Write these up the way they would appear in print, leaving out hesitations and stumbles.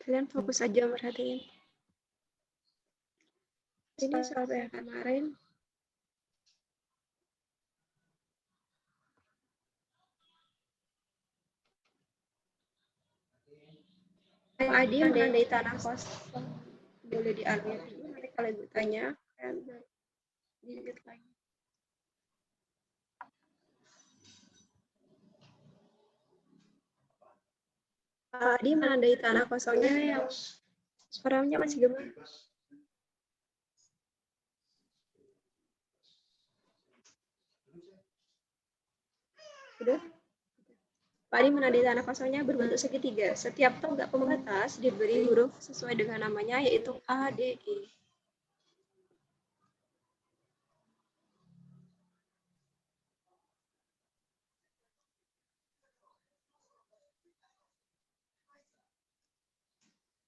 Kalian fokus aja merhatiin. Ini soal yang kemarin. Pak Adi menandai tanah kosong. Boleh di-unmute dulu, nanti kalau ibu tanya, kalian di-mute lagi. Pak Adi menandai tanah kosongnya yang suaranya masih gemar. Udah? Pak Adi menandai tanah kosongnya berbentuk segitiga. Setiap tonggak pembatas diberi huruf sesuai dengan namanya, yaitu A, D, E.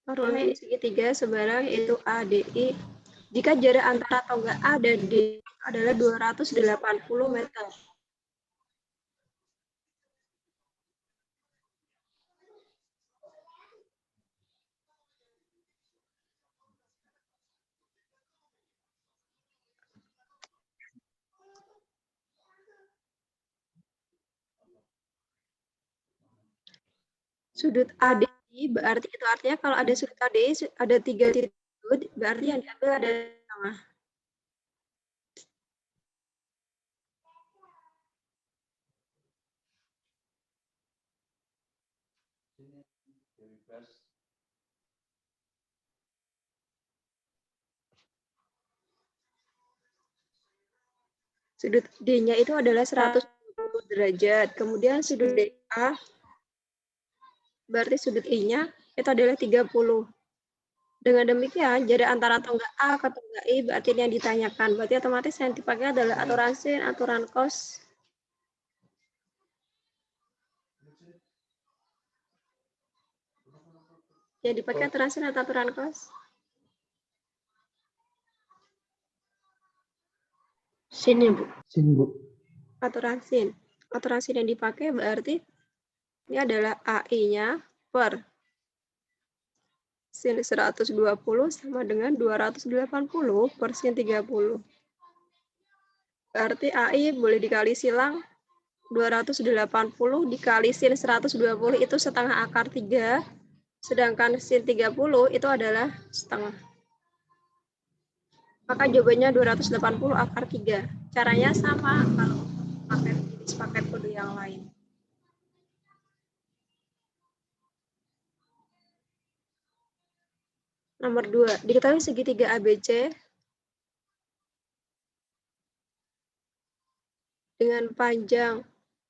Taruhlah ini segitiga sebarang yaitu A, D, E. Jika jarak antara tonggak A dan D adalah 280 meter. Sudut AD berarti itu artinya kalau ada sudut AD ada 3 titik sudut, berarti yang diambil ada di tengah. Sudut D-nya itu adalah 120 derajat. Kemudian sudut DA berarti sudut I-nya itu adalah 30. Dengan demikian, jarak antara tonggak A ke tonggak I berarti ini yang ditanyakan. Berarti otomatis yang dipakai adalah aturan sin, aturan cos. Yang dipakai aturan sin atau aturan cos? Sin ya, Bu? Sin, Bu. Aturan sin. Aturan sin yang dipakai berarti ini adalah AI-nya per sin 120 sama dengan 280 per sin 30. Berarti AI boleh dikali silang 280 dikali sin 120 itu setengah akar 3. Sedangkan sin 30 itu adalah setengah. Maka jawabannya 280 akar 3. Caranya sama kalau pakai kode yang lain. Nomor 2, diketahui segitiga ABC dengan panjang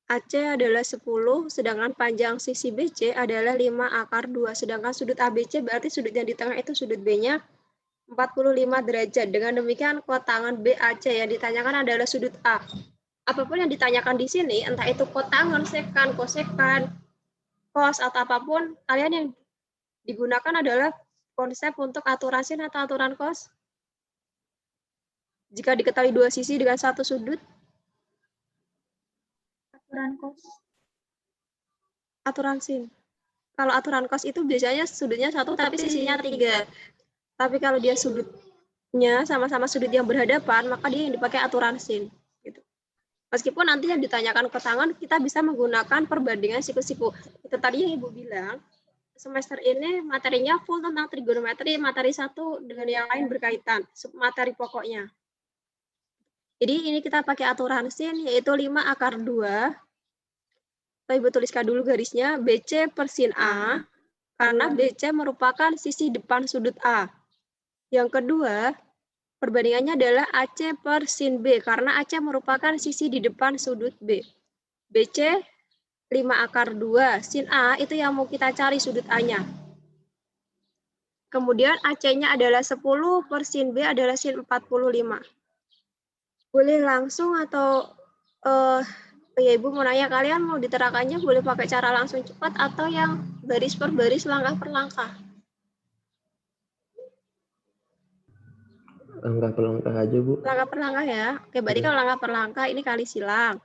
AC adalah 10, sedangkan panjang sisi BC adalah 5 akar 2. Sedangkan sudut ABC berarti sudut yang di tengah itu sudut B-nya 45 derajat. Dengan demikian kotangan BAC yang ditanyakan adalah sudut A. Apapun yang ditanyakan di sini, entah itu kotangan, sekan, kosekan, cos, atau apapun, kalian yang digunakan adalah konsep untuk aturan sin atau aturan cos. Jika diketahui dua sisi dengan satu sudut, aturan cos. Aturan sin. Kalau aturan cos itu biasanya sudutnya satu tapi sisinya 3. Tapi kalau dia sudutnya sama-sama sudut yang berhadapan, maka dia yang dipakai aturan sin. Gitu. Meskipun nanti yang ditanyakan ke tangan, kita bisa menggunakan perbandingan siku-siku. Itu tadi yang Ibu bilang, semester ini materinya full tentang trigonometri, materi satu dengan yang lain berkaitan, submateri pokoknya. Jadi ini kita pakai aturan sin, yaitu 5 akar 2. Ibu tuliskan dulu garisnya, BC per sin A, karena BC merupakan sisi depan sudut A. Yang kedua, perbandingannya adalah AC per sin B, karena AC merupakan sisi di depan sudut B. BC 5 akar 2, sin A itu yang mau kita cari sudut A-nya. Kemudian AC-nya adalah 10 per sin B adalah sin 45. Boleh langsung atau ya Ibu mau nanya, kalian mau diterakannya boleh pakai cara langsung cepat atau yang baris per baris, langkah per langkah? Langkah per langkah aja, Bu. Langkah per langkah ya. Oke, berarti kalau langkah per langkah ini kali silang.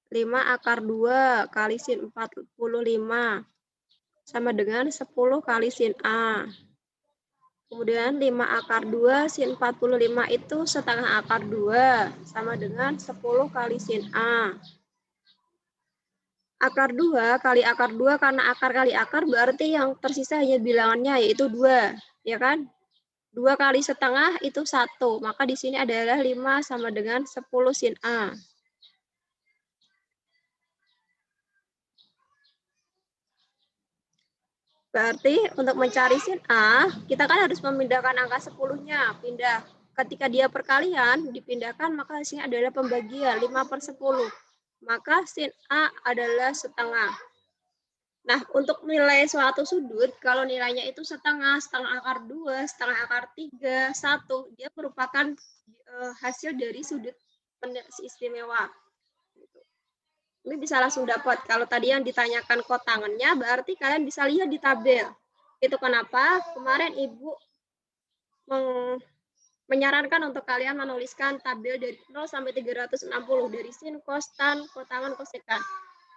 5 akar 2 kali sin 45. sama dengan 10 kali sin A. Kemudian 5 akar 2 sin 45 itu setengah akar 2 sama dengan 10 kali sin A. Akar 2 kali akar 2 karena akar kali akar berarti yang tersisa hanya bilangannya yaitu 2, ya kan? 2 kali setengah itu 1, maka di sini adalah 5 sama dengan 10 sin A. Berarti untuk mencari sin A, kita kan harus memindahkan angka 10-nya, pindah. Ketika dia perkalian, dipindahkan, maka hasilnya adalah pembagian 5/10. Maka sin A adalah setengah. Nah, untuk nilai suatu sudut, kalau nilainya itu setengah, setengah akar 2, setengah akar 3, 1, dia merupakan hasil dari sudut istimewa. Ini bisa langsung dapat. Kalau tadi yang ditanyakan kotangannya, berarti kalian bisa lihat di tabel. Itu kenapa kemarin Ibu menyarankan untuk kalian menuliskan tabel dari 0 sampai 360 dari sin, cos, tan, kotangan, kosekan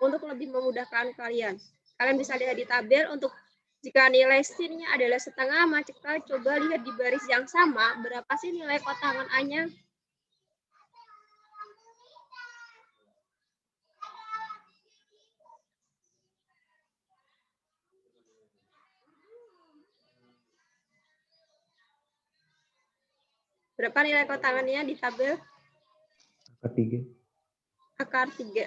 untuk lebih memudahkan kalian. Kalian bisa lihat di tabel untuk jika nilai sin-nya adalah setengah, maka coba lihat di baris yang sama berapa sih nilai kotangan A-nya. Berapa nilai kotangannya di tabel? Akar 3. Akar 3.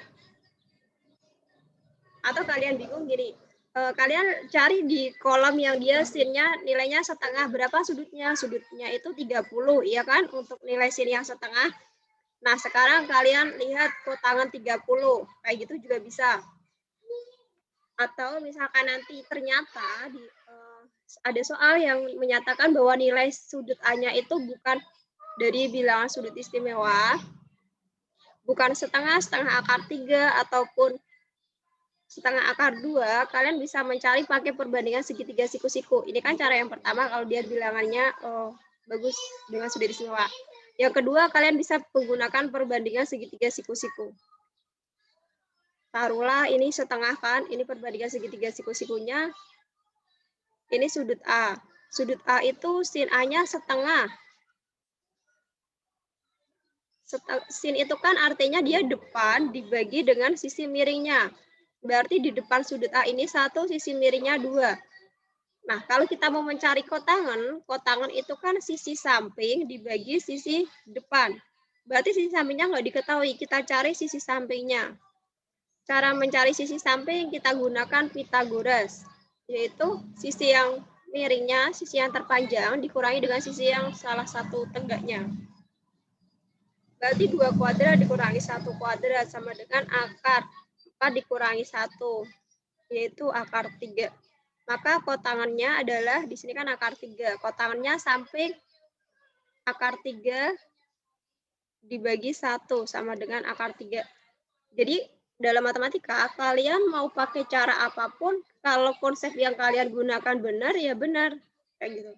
Atau kalian bingung gini, kalian cari di kolom yang dia sin-nya nilainya setengah, berapa sudutnya? Sudutnya itu 30, ya kan? Untuk nilai sin yang setengah. Nah, sekarang kalian lihat kotangan 30, kayak gitu juga bisa. Atau misalkan nanti ternyata ada soal yang menyatakan bahwa nilai sudut A-nya itu bukan dari bilangan sudut istimewa, bukan setengah, setengah akar 3, ataupun setengah akar 2, kalian bisa mencari pakai perbandingan segitiga siku-siku. Ini kan cara yang pertama kalau dia bilangannya bagus dengan sudut istimewa. Yang kedua, kalian bisa menggunakan perbandingan segitiga siku-siku. Taruhlah ini setengah kan, ini perbandingan segitiga siku-sikunya. Ini sudut A. Sudut A itu sin A-nya setengah. Sin itu kan artinya dia depan dibagi dengan sisi miringnya. Berarti di depan sudut A ini 1, sisi miringnya 2. Nah, kalau kita mau mencari kotangan, kotangan itu kan sisi samping dibagi sisi depan. Berarti sisi sampingnya nggak diketahui, kita cari sisi sampingnya. Cara mencari sisi samping kita gunakan Pythagoras, yaitu sisi yang miringnya, sisi yang terpanjang dikurangi dengan sisi yang salah satu tegaknya. Berarti 2 kuadrat dikurangi 1 kuadrat sama dengan akar 4 dikurangi 1, yaitu akar 3. Maka kotangannya adalah, di sini kan akar 3. Kotangannya samping akar 3 dibagi 1 sama dengan akar 3. Jadi dalam matematika, kalian mau pakai cara apapun, kalau konsep yang kalian gunakan benar, ya benar. Kayak gitu.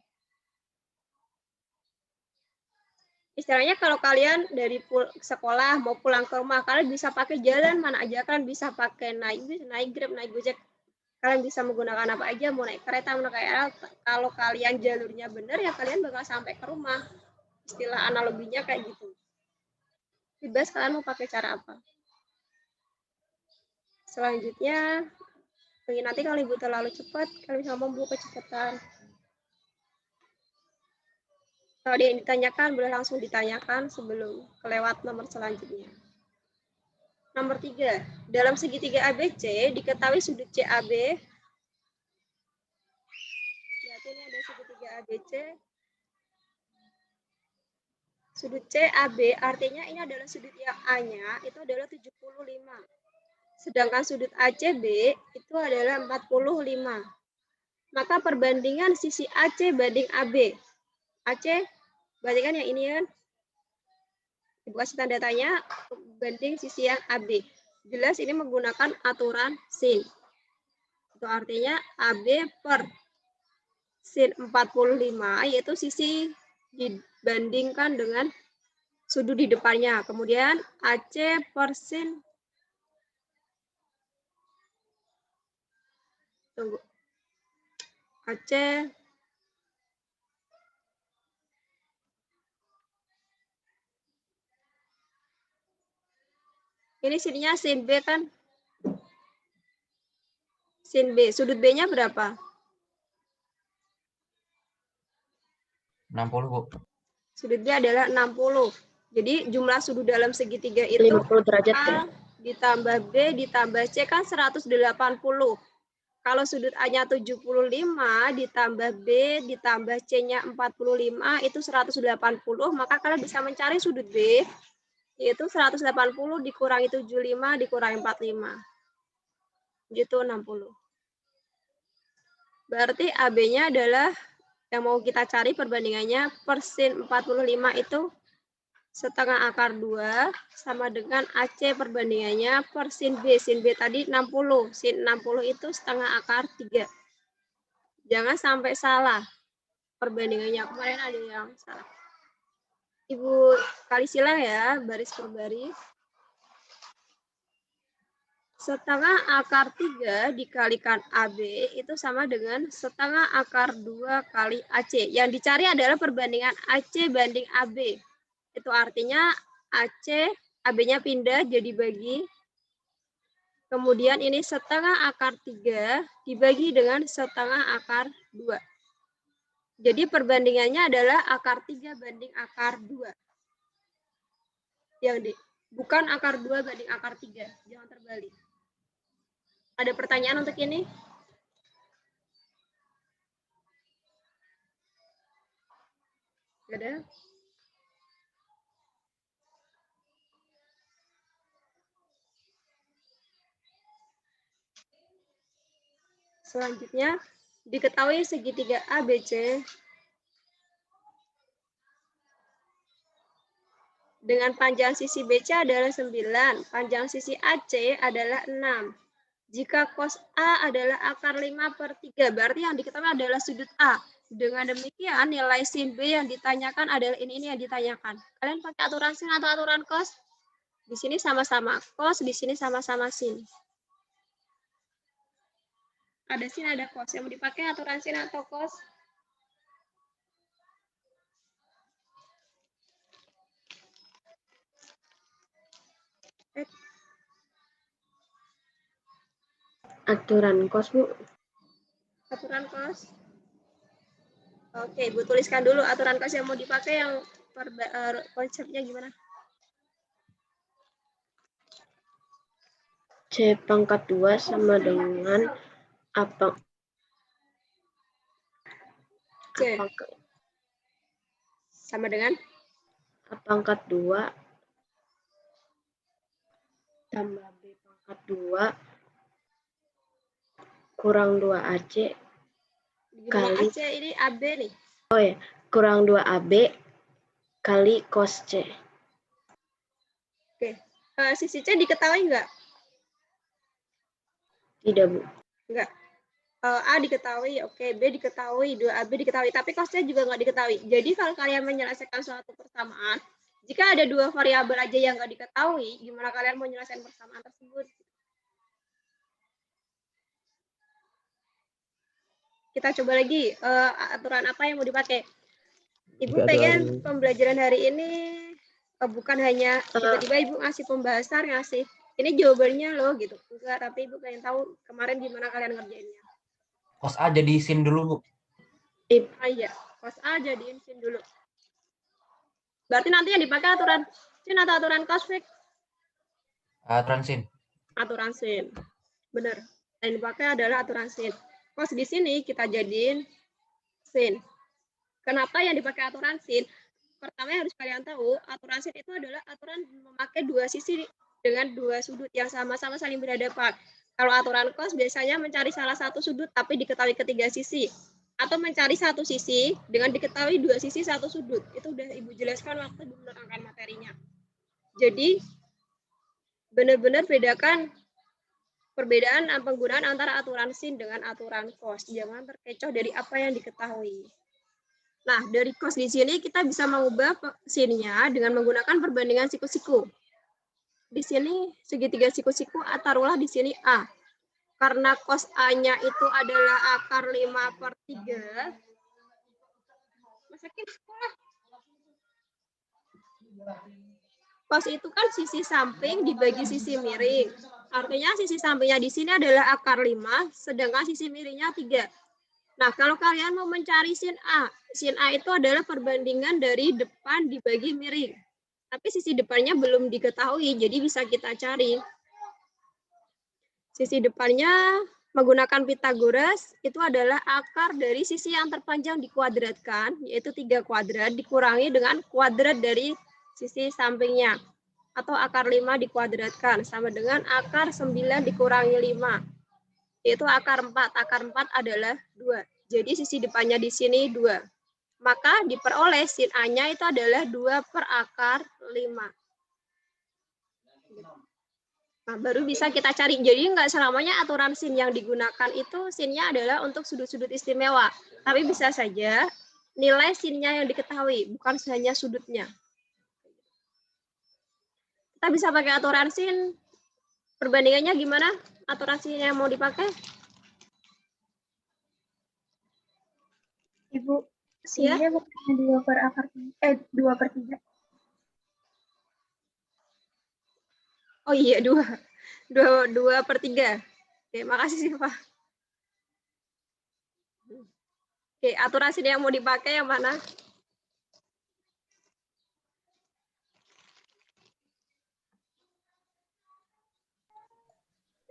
Istilahnya kalau kalian dari sekolah mau pulang ke rumah, kalian bisa pakai jalan mana aja, kalian bisa pakai naik Grab, naik Gojek. Kalian bisa menggunakan apa aja, mau naik kereta, mau naik KRL. Kalau kalian jalurnya benar, ya kalian bakal sampai ke rumah. Istilah analoginya kayak gitu. Bebas kalian mau pakai cara apa. Selanjutnya, nanti kalau Ibu terlalu cepat, kalian bisa membuka kecepatan. Kalau dia yang ditanyakan, boleh langsung ditanyakan sebelum kelewat nomor selanjutnya. Nomor 3, dalam segitiga ABC, diketahui sudut CAB. Berarti ini ada segitiga ABC. Sudut CAB artinya ini adalah sudut yang A-nya, itu adalah 75. Sedangkan sudut ACB itu adalah 45. Maka perbandingan sisi AC banding AB. AC, bandingkan yang ini kan. Ibu kasih tanda tanya banding sisi yang AB. Jelas ini menggunakan aturan sin. Itu artinya AB per sin 45, yaitu sisi dibandingkan dengan sudut di depannya. Kemudian AC per sin. Tunggu. AC. Ini sininya sin B kan? Sin B. Sudut B-nya berapa? 60, Bu. Sudut B adalah 60. Jadi jumlah sudut dalam segitiga itu 50 derajat. A ditambah B ditambah C kan 180. Kalau sudut A-nya 75 ditambah B ditambah C-nya 45 itu 180, maka kalian bisa mencari sudut B yaitu 180 dikurangi 75 dikurangi 45. Gitu 60. Berarti AB-nya adalah yang mau kita cari perbandingannya per sin 45 itu setengah akar 2 sama dengan AC perbandingannya per sin B. Sin B tadi 60. Sin 60 itu setengah akar 3. Jangan sampai salah perbandingannya. Kemarin ada yang salah. Ibu kali silang ya, baris per baris. Setengah akar 3 dikalikan AB itu sama dengan setengah akar 2 kali AC. Yang dicari adalah perbandingan AC banding AB. Itu artinya AC, AB-nya pindah jadi bagi. Kemudian ini setengah akar 3 dibagi dengan setengah akar 2. Jadi perbandingannya adalah akar 3 banding akar 2. Bukan akar 2 banding akar 3. Jangan terbalik. Ada pertanyaan untuk ini? Ada? Selanjutnya, diketahui segitiga ABC dengan panjang sisi BC adalah 9, panjang sisi AC adalah 6. Jika cos A adalah akar 5 per 3, berarti yang diketahui adalah sudut A. Dengan demikian, nilai sin B yang ditanyakan adalah ini yang ditanyakan. Kalian pakai aturan sin atau aturan cos? Di sini sama-sama cos, di sini sama-sama sin. Ada sin, ada cos. Yang mau dipakai aturan sin atau cos? Aturan cos, Bu. Aturan cos. Oke, Ibu tuliskan dulu aturan cos yang mau dipakai, yang konsepnya gimana? C pangkat 2 sama dengan apa? C. Sama dengan? A pangkat 2 tambah B pangkat 2 kurang 2AC kali AC ini AB nih. Oh ya, kurang 2AB kali cos C. Oke. Sisi C diketahui nggak? Tidak, Bu. Enggak. A diketahui, oke, B diketahui, 2AB diketahui, tapi cosnya juga nggak diketahui. Jadi kalau kalian menyelesaikan suatu persamaan, jika ada dua variabel aja yang nggak diketahui, gimana kalian mau menyelesaikan persamaan tersebut? Kita coba lagi, aturan apa yang mau dipakai? Ibu pengen pembelajaran hari ini bukan hanya tiba-tiba Ibu ngasih pembahasan, ngasih ini jawabannya loh gitu. Enggak, tapi Ibu pengen tahu kemarin gimana kalian ngerjainnya. Cos A jadi sin dulu, Bu. Iya, cos A jadiin sin dulu. Berarti nanti yang dipakai aturan sin atau aturan cos, Fik? Aturan sin. Aturan sin. Benar. Yang dipakai adalah aturan sin. Cos di sini kita jadiin sin. Kenapa yang dipakai aturan sin? Pertama yang harus kalian tahu, aturan sin itu adalah aturan memakai dua sisi dengan dua sudut yang sama-sama saling berhadapan. Kalau aturan cos biasanya mencari salah satu sudut tapi diketahui ketiga sisi. Atau mencari satu sisi dengan diketahui dua sisi satu sudut. Itu udah Ibu jelaskan waktu Ibu menerangkan materinya. Jadi, benar-benar bedakan perbedaan penggunaan antara aturan sin dengan aturan cos. Jangan terkecoh dari apa yang diketahui. Nah, dari cos di sini kita bisa mengubah sinnya dengan menggunakan perbandingan siku-siku. Di sini segitiga siku-siku, taruhlah di sini A. karena cos A-nya itu adalah akar 5/3. Masakin sekolah. Cos itu kan sisi samping dibagi sisi miring. Artinya sisi sampingnya di sini adalah akar 5, sedangkan sisi miringnya 3. Nah, kalau kalian mau mencari sin A itu adalah perbandingan dari depan dibagi miring. Tapi sisi depannya belum diketahui, jadi bisa kita cari. Sisi depannya menggunakan Pythagoras itu adalah akar dari sisi yang terpanjang dikuadratkan, yaitu 3 kuadrat, dikurangi dengan kuadrat dari sisi sampingnya. Atau akar 5 dikuadratkan, sama dengan akar 9 dikurangi 5. Yaitu akar 4. Akar 4 adalah 2. Jadi sisi depannya di sini 2. Maka diperoleh sin A-nya itu adalah 2 per akar 5. Nah, baru bisa kita cari. Jadi nggak selamanya aturan sin yang digunakan itu sinnya adalah untuk sudut-sudut istimewa. Tapi bisa saja nilai sinnya yang diketahui, bukan hanya sudutnya. Kita bisa pakai aturan sin. Perbandingannya gimana? Aturan sin yang mau dipakai? Ibu, sinnya bukan 2 per akar 2/3. Oh iya, 2/3. Oke, makasih sih Pak. Oke, aturan sin yang mau dipakai yang mana?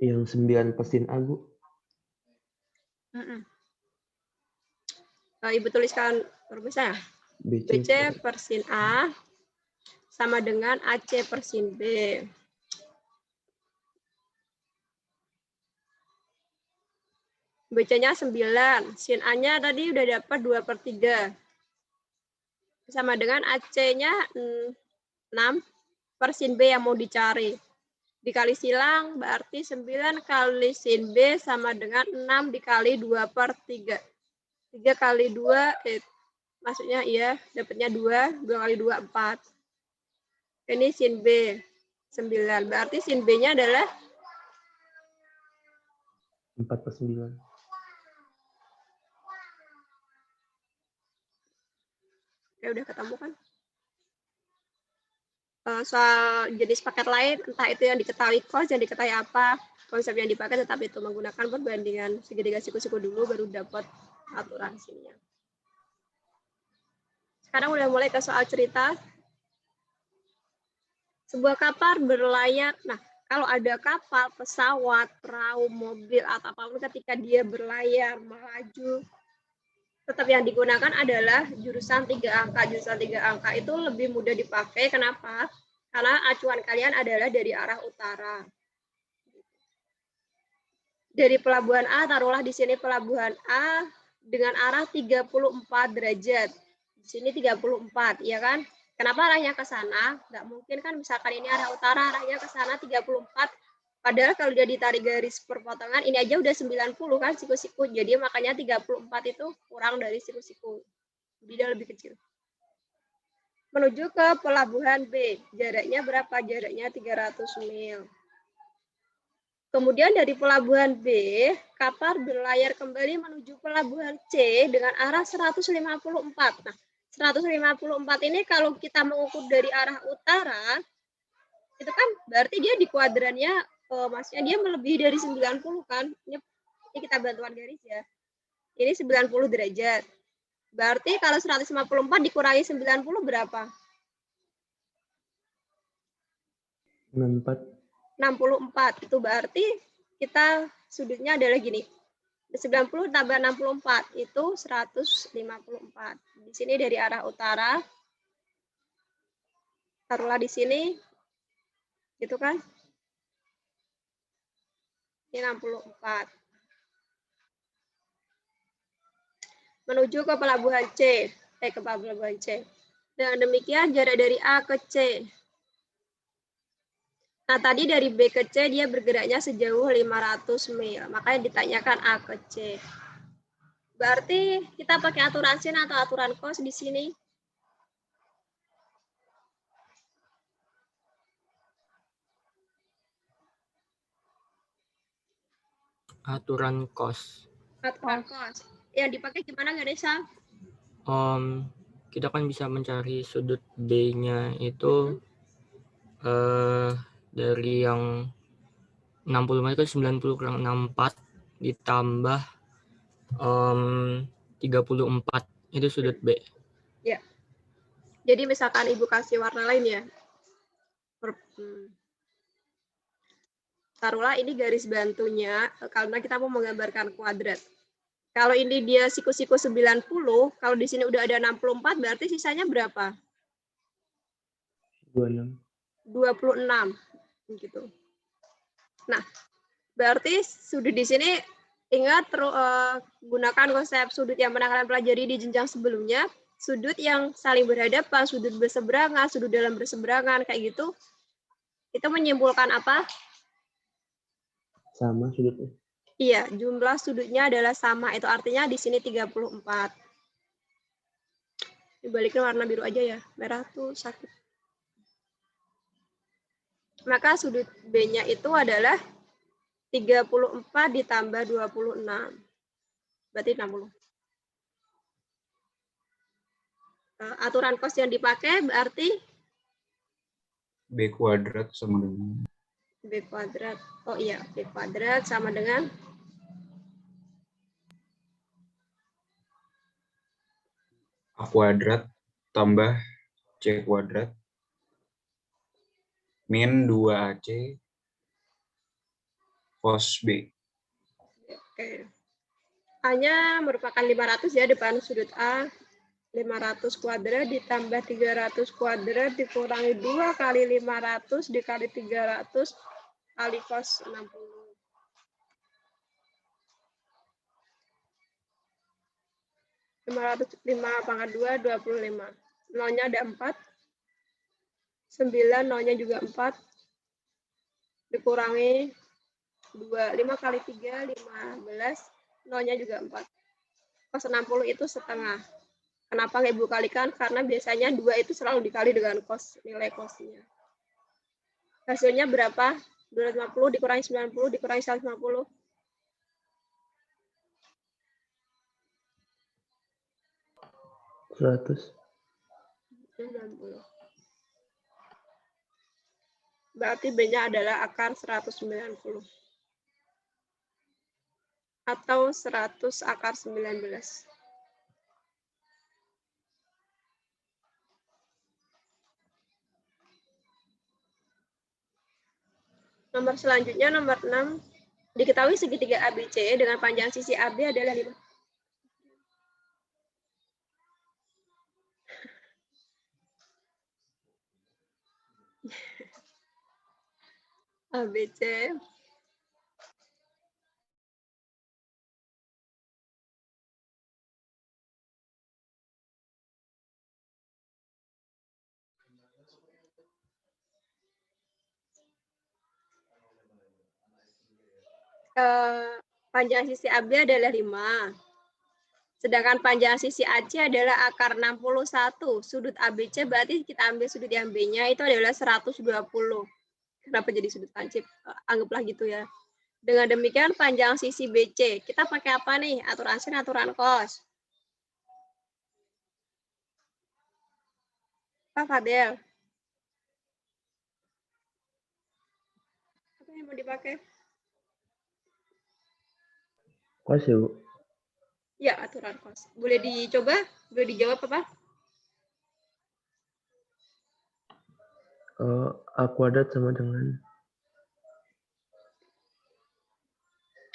Yang 9 per sin A, Bu. Ibu tuliskan rumusnya. BC per sin A sama dengan AC per sin B. BC-nya 9. Sin A-nya tadi udah dapat 2/3. Sama dengan AC-nya 6 per sin B yang mau dicari. Dikali silang berarti 9 kali sin B sama dengan 6 dikali 2/3. 3 kali 2, maksudnya iya, dapatnya 2. 2 kali 2, 4. Ini sin B, 9. Berarti sin B-nya adalah 4/9. ya udah ketemu kan? Soal jenis paket lain, entah itu yang diketahui cos, yang diketahui apa, konsep yang dipakai tetap itu menggunakan perbandingan segitiga siku-siku dulu baru dapat aturan sinnya. Sekarang udah mulai ke soal cerita. Sebuah kapal berlayar. Nah, kalau ada kapal, pesawat, perahu, mobil, atau apapun ketika dia berlayar, melaju, tetap yang digunakan adalah jurusan 3 angka. Jurusan 3 angka itu lebih mudah dipakai. Kenapa? Karena acuan kalian adalah dari arah utara. Dari pelabuhan A, taruhlah di sini pelabuhan A dengan arah 34 derajat. Di sini 34, ya kan? Kenapa arahnya ke sana? Nggak mungkin kan, misalkan ini arah utara, arahnya ke sana 34. Padahal kalau dia ditarik garis perpotongan, ini aja udah 90 kan siku-siku. Jadi makanya 34 itu kurang dari siku-siku. Jadi dia lebih kecil. Menuju ke pelabuhan B. Jaraknya berapa? Jaraknya 300 mil. Kemudian dari pelabuhan B, kapal berlayar kembali menuju pelabuhan C dengan arah 154. Nah, 154 ini kalau kita mengukur dari arah utara, itu kan berarti dia di kuadrannya, maksudnya dia melebihi dari 90 kan. Ini kita bantuan garis ya. Ini 90 derajat. Berarti kalau 154 dikurangi 90 berapa? 64. Itu berarti kita sudutnya adalah gini. 90 tambah 64 itu 154. Di sini dari arah utara. Taruhlah di sini. Gitu kan? Ini 64. Menuju ke pelabuhan C. Ke pelabuhan C. Dengan demikian jarak dari A ke C. Nah, tadi dari B ke C dia bergeraknya sejauh 500 mil. Makanya ditanyakan A ke C. Berarti kita pakai aturan sin atau aturan cos di sini. aturan kos. Aturan kos. Yang dipakai gimana, Ganesha? Kita kan bisa mencari sudut B-nya itu dari yang 60 ke 90 kurang 64 ditambah 34 itu sudut B. Ya. Jadi misalkan Ibu kasih warna lain ya. Taruhlah ini garis bantunya karena kita mau menggambarkan kuadrat. Kalau ini dia siku-siku 90, kalau di sini udah ada 64 berarti sisanya berapa? 26. 26 gitu. Nah, berarti sudut di sini ingat gunakan konsep sudut yang pernah kalian pelajari di jenjang sebelumnya, sudut yang saling berhadapan, sudut berseberangan, sudut dalam berseberangan kayak gitu. Itu menyimpulkan apa? Sama sudutnya. Iya, jumlah sudutnya adalah sama. Itu artinya di sini 34. Dibalikin warna biru aja ya. Merah tuh sakit. Maka sudut B-nya itu adalah 34 ditambah 26. Berarti 60. Aturan kos yang dipakai berarti B kuadrat sama dengan B kuadrat. Oh iya, B kuadrat sama dengan A kuadrat tambah C kuadrat min 2AC cos B. Oke. A-nya merupakan 500 ya depan sudut A. 500 kuadrat ditambah 300 kuadrat dikurangi 2 kali 500 dikali 300 kali cos 60. 505 pangkat 2, 25. Nolnya ada 4. 9, nolnya juga 4. Dikurangi 2. 5 kali 3, 15. Nolnya juga 4. Cos 60 itu setengah. Kenapa nggak Ibu kalikan? Karena biasanya 2 itu selalu dikali dengan cos, nilai cosnya. Hasilnya berapa? 250 dikurangi 90 dikurangi 150. 100. 90. Berarti B-nya adalah akar 190. Atau 100 akar 19. Nomor selanjutnya, nomor 6. Diketahui segitiga ABC dengan panjang sisi AB adalah 5. ABC. Panjang sisi AB adalah 5. Sedangkan panjang sisi AC adalah akar 61. Sudut ABC berarti kita ambil sudut yang B-nya itu adalah 120. Kenapa jadi sudut lancip? Anggaplah gitu ya. Dengan demikian panjang sisi BC. Kita pakai apa nih? Aturan sin, aturan cos. Pak Fadel. Apa yang mau dipakai? Kos ya, Bu? Ya, aturan kos. Boleh dicoba? Boleh dijawab apa? A kuadrat sama dengan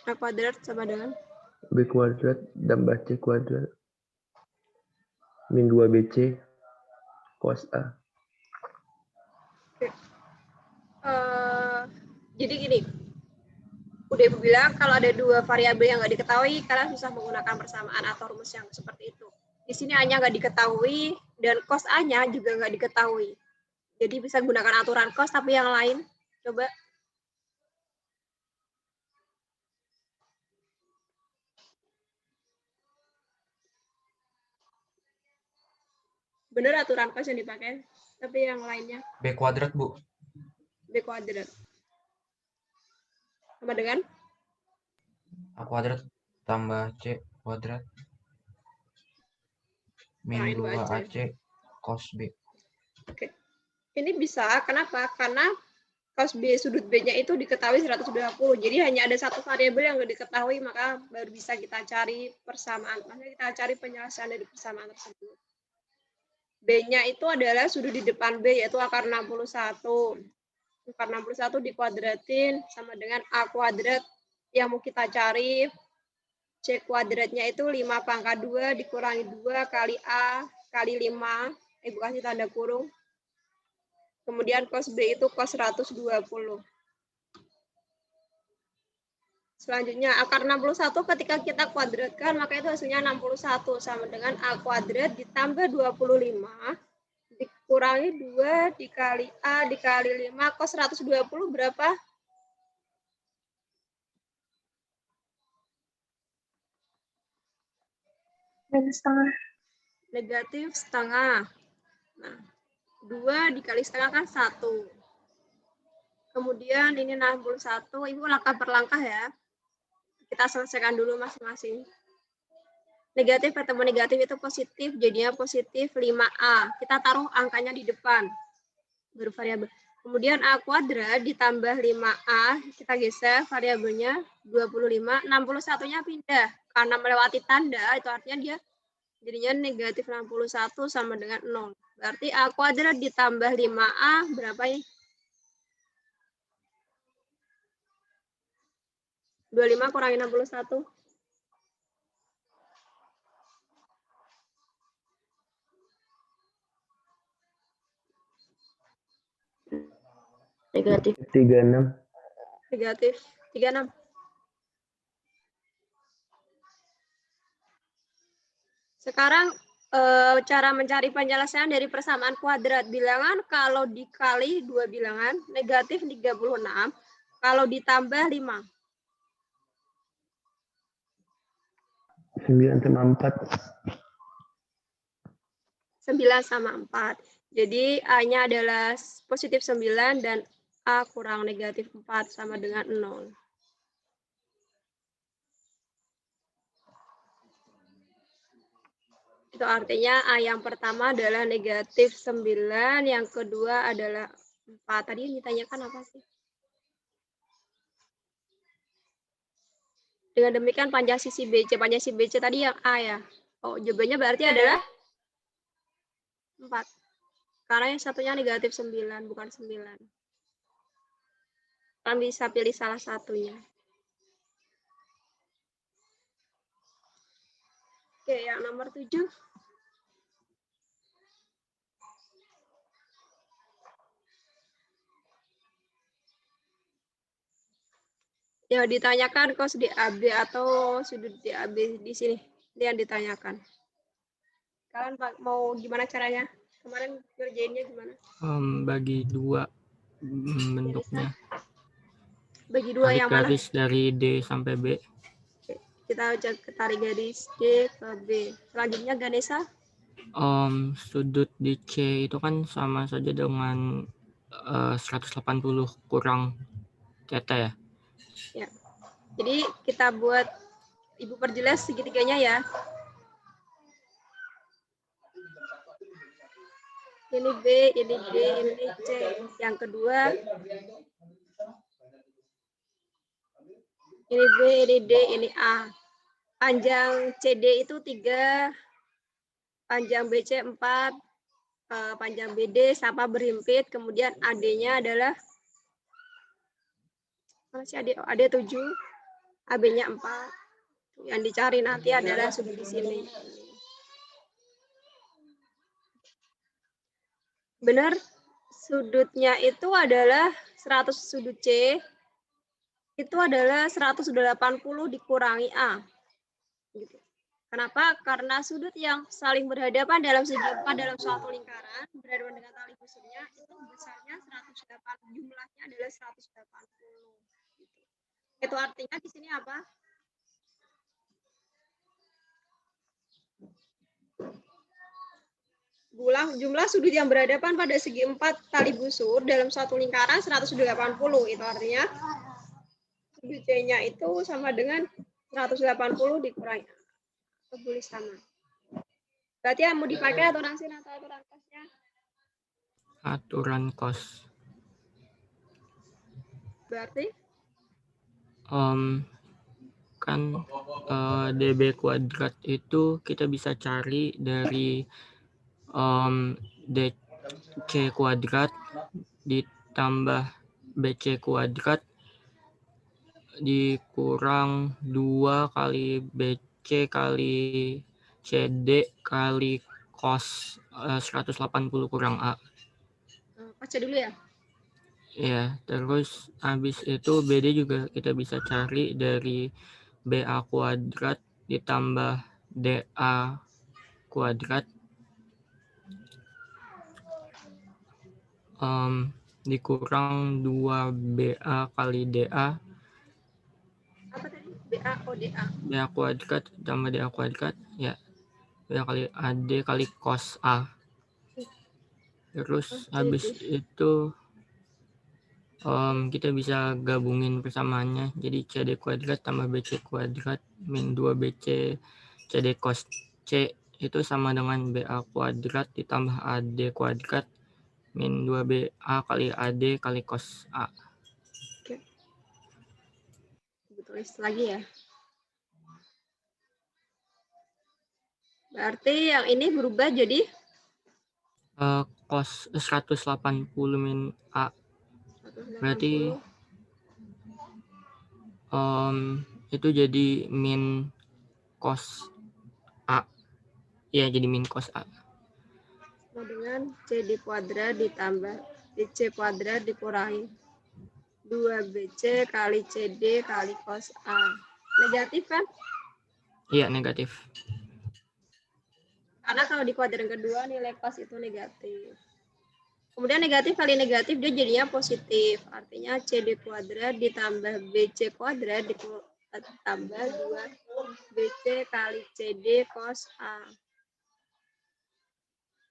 A kuadrat sama dengan B kuadrat tambah C kuadrat min 2BC cos A. Jadi gini, udah Ibu bilang kalau ada dua variabel yang nggak diketahui, kalian susah menggunakan persamaan atau rumus yang seperti itu. Di sini A-nya nggak diketahui dan cos A-nya juga nggak diketahui. Jadi bisa gunakan aturan cos, tapi yang lain coba. Bener aturan cos yang dipakai, tapi yang lainnya B kuadrat, Bu. B kuadrat. Sama dengan A kuadrat tambah C kuadrat min Kurangin 2AC cos B. Oke. Ini bisa, kenapa? Karena cos B sudut B-nya itu diketahui 120. Jadi hanya ada satu variabel yang nggak diketahui, maka baru bisa kita cari persamaan. Maksudnya kita cari penyelesaian dari persamaan tersebut. B-nya itu adalah sudut di depan B, yaitu akar 61. Akar 61 dikuadratin sama dengan A kuadrat yang mau kita cari. C kuadratnya itu 5 pangkat 2 dikurangi 2 kali A kali 5. Ibu kasih tanda kurung. Kemudian cos B itu cos 120. Selanjutnya, akar 61 ketika kita kuadratkan, maka itu hasilnya 61 sama dengan A kuadrat ditambah 25 dikurangi 2 dikali A dikali 5. Cos 120 berapa? Minus setengah. Negatif setengah. Nah, 2 dikali setengah kan 1. Kemudian ini 61. Ibu langkah per langkah ya. Kita selesaikan dulu masing-masing. Negatif ketemu negatif itu positif, jadinya positif 5A. Kita taruh angkanya di depan. Baru variabel. Kemudian A kuadrat ditambah 5A. Kita geser variabelnya 25. 61-nya pindah. Karena melewati tanda, itu artinya dia jadinya negatif 61 sama dengan 0. Berarti A kuadrat ditambah 5A berapa ini? 25 kurangi 61. Negatif. 36. Negatif 36. Sekarang cara mencari penyelesaian dari persamaan kuadrat. Bilangan kalau dikali dua bilangan, negatif 36. Kalau ditambah 5. 9 sama 4. 9 sama 4. Jadi A-nya adalah positif 9 dan A kurang negatif 4 sama dengan 0. Itu artinya A yang pertama adalah negatif 9, yang kedua adalah 4. Tadi yang ditanyakan apa sih? Dengan demikian panjang sisi BC. Panjang sisi BC tadi yang A ya. Oh, jawabannya berarti adalah 4. Karena yang satunya negatif 9, bukan 9. Kalian bisa pilih salah satunya. Oke, yang nomor 7. Yang ditanyakan cos DAB atau sudut DAB di sini. Ini yang ditanyakan. Kalian mau gimana caranya? Kemarin kerjainnya gimana? Bagi 2 bentuknya. Bagi 2 yang mana? Garis dari D sampai B. Kita tarik garis D ke B. Selanjutnya Ganesha. Sudut di C itu kan sama saja dengan 180 kurang θ ya. Ya. Jadi kita buat, Ibu perjelas segitiganya ya. Ini B, ini D, ini C. Yang kedua, ini B, ini D, ini A. Panjang CD itu 3, panjang BC 4, panjang BD sama berhimpit, kemudian AD-nya adalah AD 7, AB-nya 4. Yang dicari nanti adalah sudut di sini. Benar, sudutnya itu adalah 100 sudut C, itu adalah 180 dikurangi A. Gitu. Kenapa? Karena sudut yang saling berhadapan dalam segi 4 dalam suatu lingkaran, berhadapan dengan tali busurnya, itu besarnya 180, jumlahnya adalah 180. Gitu. Itu artinya di sini apa? Ulang, jumlah sudut yang berhadapan pada segi 4 tali busur dalam suatu lingkaran 180. Itu artinya sudut C-nya itu sama dengan 180 dikurangi boleh sama. Berarti yang mau dipakai aturan sin atau aturan kosnya? Aturan kos. Berarti Kan DB kuadrat itu kita bisa cari dari DC kuadrat ditambah BC kuadrat dikurang 2 kali BC kali CD kali cos 180 kurang A. baca dulu ya. Ya, terus habis itu BD juga kita bisa cari dari BA kuadrat ditambah DA kuadrat dikurang 2BA kali DA. Apa tadi? BA, ODA. BA kuadrat tambah DA kuadrat, ya. BA kali AD kali cos A. Terus habis itu kita bisa gabungin persamaannya. Jadi CD kuadrat tambah BC kuadrat min 2BC CD cos C itu sama dengan BA kuadrat ditambah AD kuadrat min 2BA kali AD kali cos A. Oke. Tulis lagi ya. Berarti yang ini berubah jadi cos 180 min A. 180. Berarti itu jadi min cos A. Ya, jadi min cos A. Sama dengan CD kuadrat ditambah BC kuadrat dikurangi 2BC kali CD kali cos A. Negatif kan? Iya, negatif. Karena kalau di kuadran kedua nilai cos itu negatif. Kemudian negatif kali negatif dia jadinya positif. Artinya CD kuadrat ditambah BC kuadrat ditambah 2BC kali CD cos A.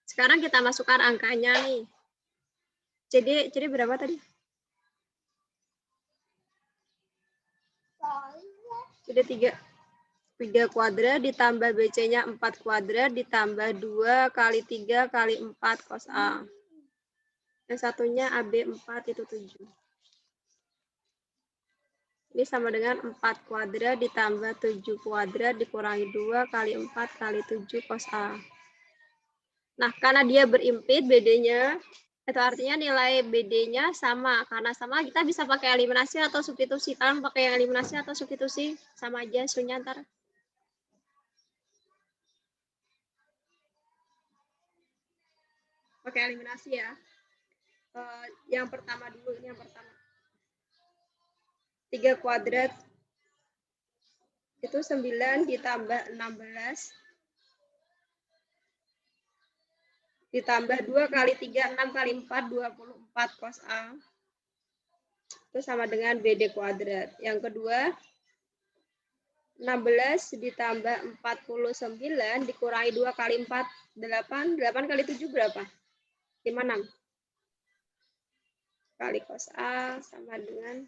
Sekarang kita masukkan angkanya nih. CD berapa tadi? CD 3 kuadrat ditambah BC-nya 4 kuadrat ditambah 2 kali 3 kali 4 cos A. Yang satunya AB 4 itu 7. Ini sama dengan 4 kuadrat ditambah 7 kuadrat dikurangi 2 kali 4 kali 7 cos A. Nah, karena dia berimpit BD-nya, itu artinya nilai BD-nya sama. Karena sama kita bisa pakai eliminasi atau substitusi. Kalian pakai eliminasi atau substitusi, sama aja hasilnya ntar. Pakai eliminasi ya. Yang pertama dulu, ini yang pertama. 3 kuadrat itu 9 ditambah 16 ditambah 2 kali 3, 6 kali 4, 24 cos A. Itu sama dengan BD kuadrat. Yang kedua, 16 ditambah 49 dikurangi 2 kali 4, 8. 8 kali 7 berapa? 56. Kali cos A sama dengan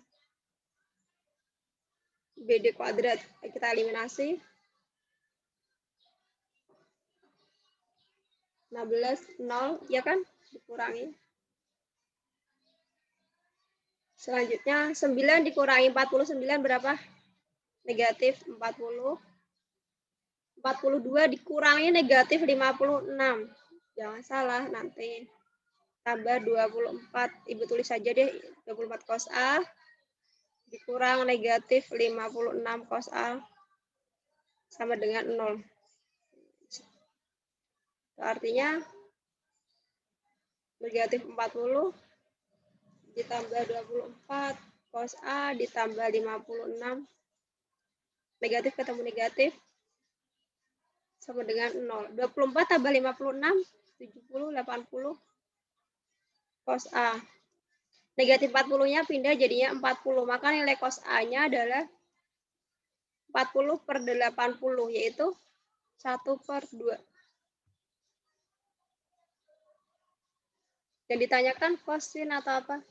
BD kuadrat. Kita eliminasi. 16, 0, ya kan? Dikurangi. Selanjutnya, 9 dikurangi 49 berapa? Negatif 40. 42 dikurangi negatif 56. Jangan salah, nanti tambah 24. Ibu tulis saja deh, 24 cos A. Dikurang negatif 56 cos A. Sama dengan 0. Artinya negatif 40 ditambah 24 cos A ditambah 56. Negatif ketemu negatif sama dengan 0. 24 tambah 56 70 80 cos A. Negatif 40-nya pindah jadinya 40. Maka nilai cos A-nya adalah 40 per 80 yaitu 1/2. Yang ditanyakan cos sin atau apa?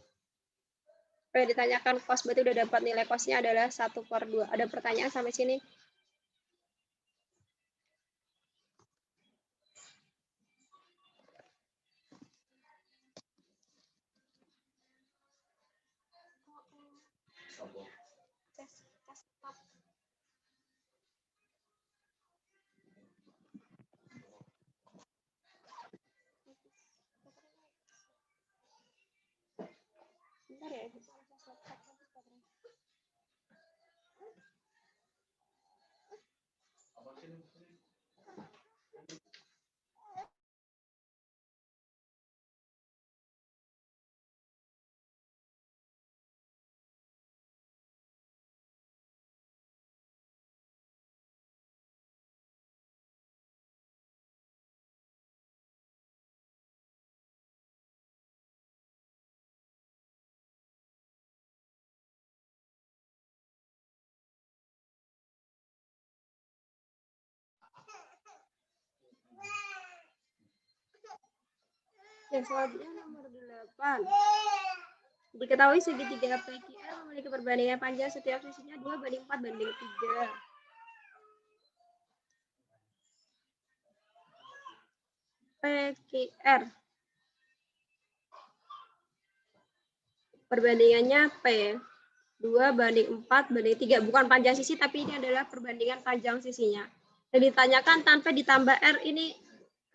ditanyakan cos, berarti udah dapat nilai cosnya adalah 1/2. Ada pertanyaan sampai sini? Bentar ya, yang selanjutnya nomor 8. Diketahui segitiga PQR memiliki perbandingan panjang setiap sisinya 2/4/3. PQR. Perbandingannya P. 2/4/3. Bukan panjang sisi, tapi ini adalah perbandingan panjang sisinya. Dan ditanyakan tanpa ditambah R, ini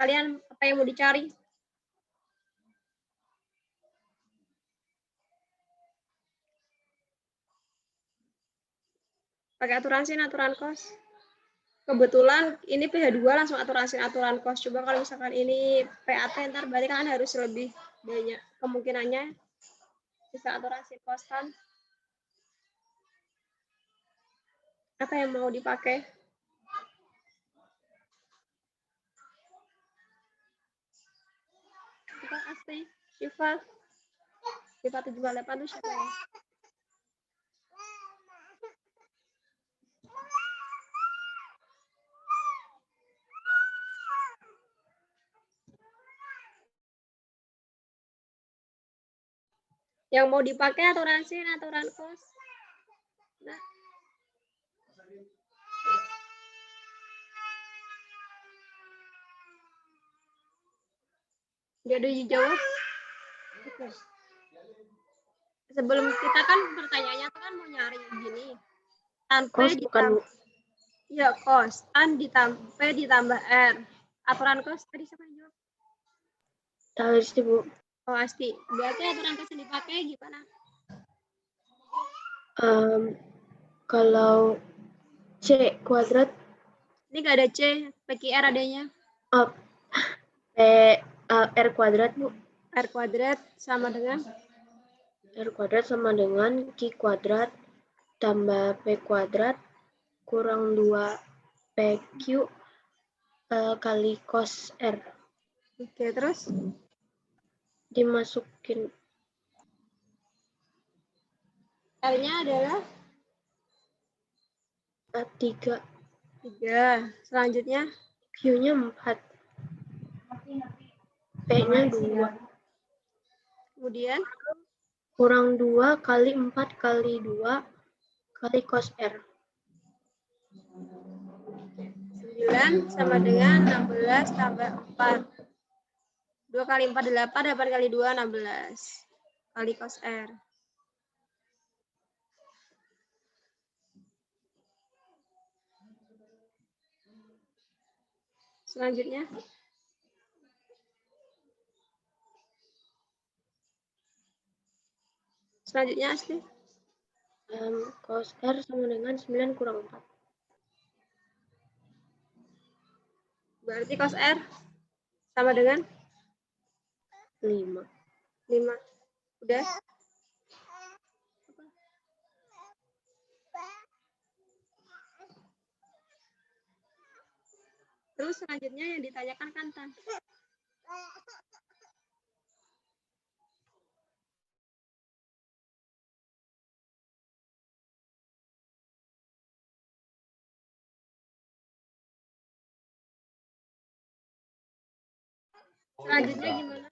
kalian apa yang mau dicari? Pakai aturan sin, aturan cos. Kebetulan ini PH2 langsung aturan sin, aturan cos. Coba kalau misalkan ini PAT, ntar berarti kalian harus lebih banyak kemungkinannya bisa aturan sin cos kan. Apa yang mau dipakai? Kita Asti, Syifa 78 itu siapa ya? Yang mau dipakai aturan sin, aturan cos. Nah. Nggak ada dijawab. Oke. Sebelum kita kan pertanyaannya tuh kan mau nyari gini. Tanpa Cos bukan ya cos, tan ditambah R. Aturan cos tadi siapa yang jawab? tahu sih Bu. Oh, Asti. Berarti aturan cos yang dipakai gimana? Kalau C kuadrat, Ini nggak ada C, PQR adanya. R kuadrat Bu. R kuadrat sama dengan R kuadrat sama dengan Q kuadrat tambah P kuadrat kurang 2 PQ kali cos R. Oke, terus Dimasukin R-nya adalah 3, 3. Selanjutnya Q-nya 4, P-nya 2. kemudian Kurang 2 kali 4 kali 2 kali cos R. 9 sama dengan 16 tambah 4. 2 kali 4 8, 8 kali 2 16 kali cos R. Selanjutnya Asti. Cos R sama dengan 9 kurang 4. Berarti cos R sama dengan 5. 5. Udah? Terus selanjutnya yang ditanyakan kan tan. Selanjutnya gimana?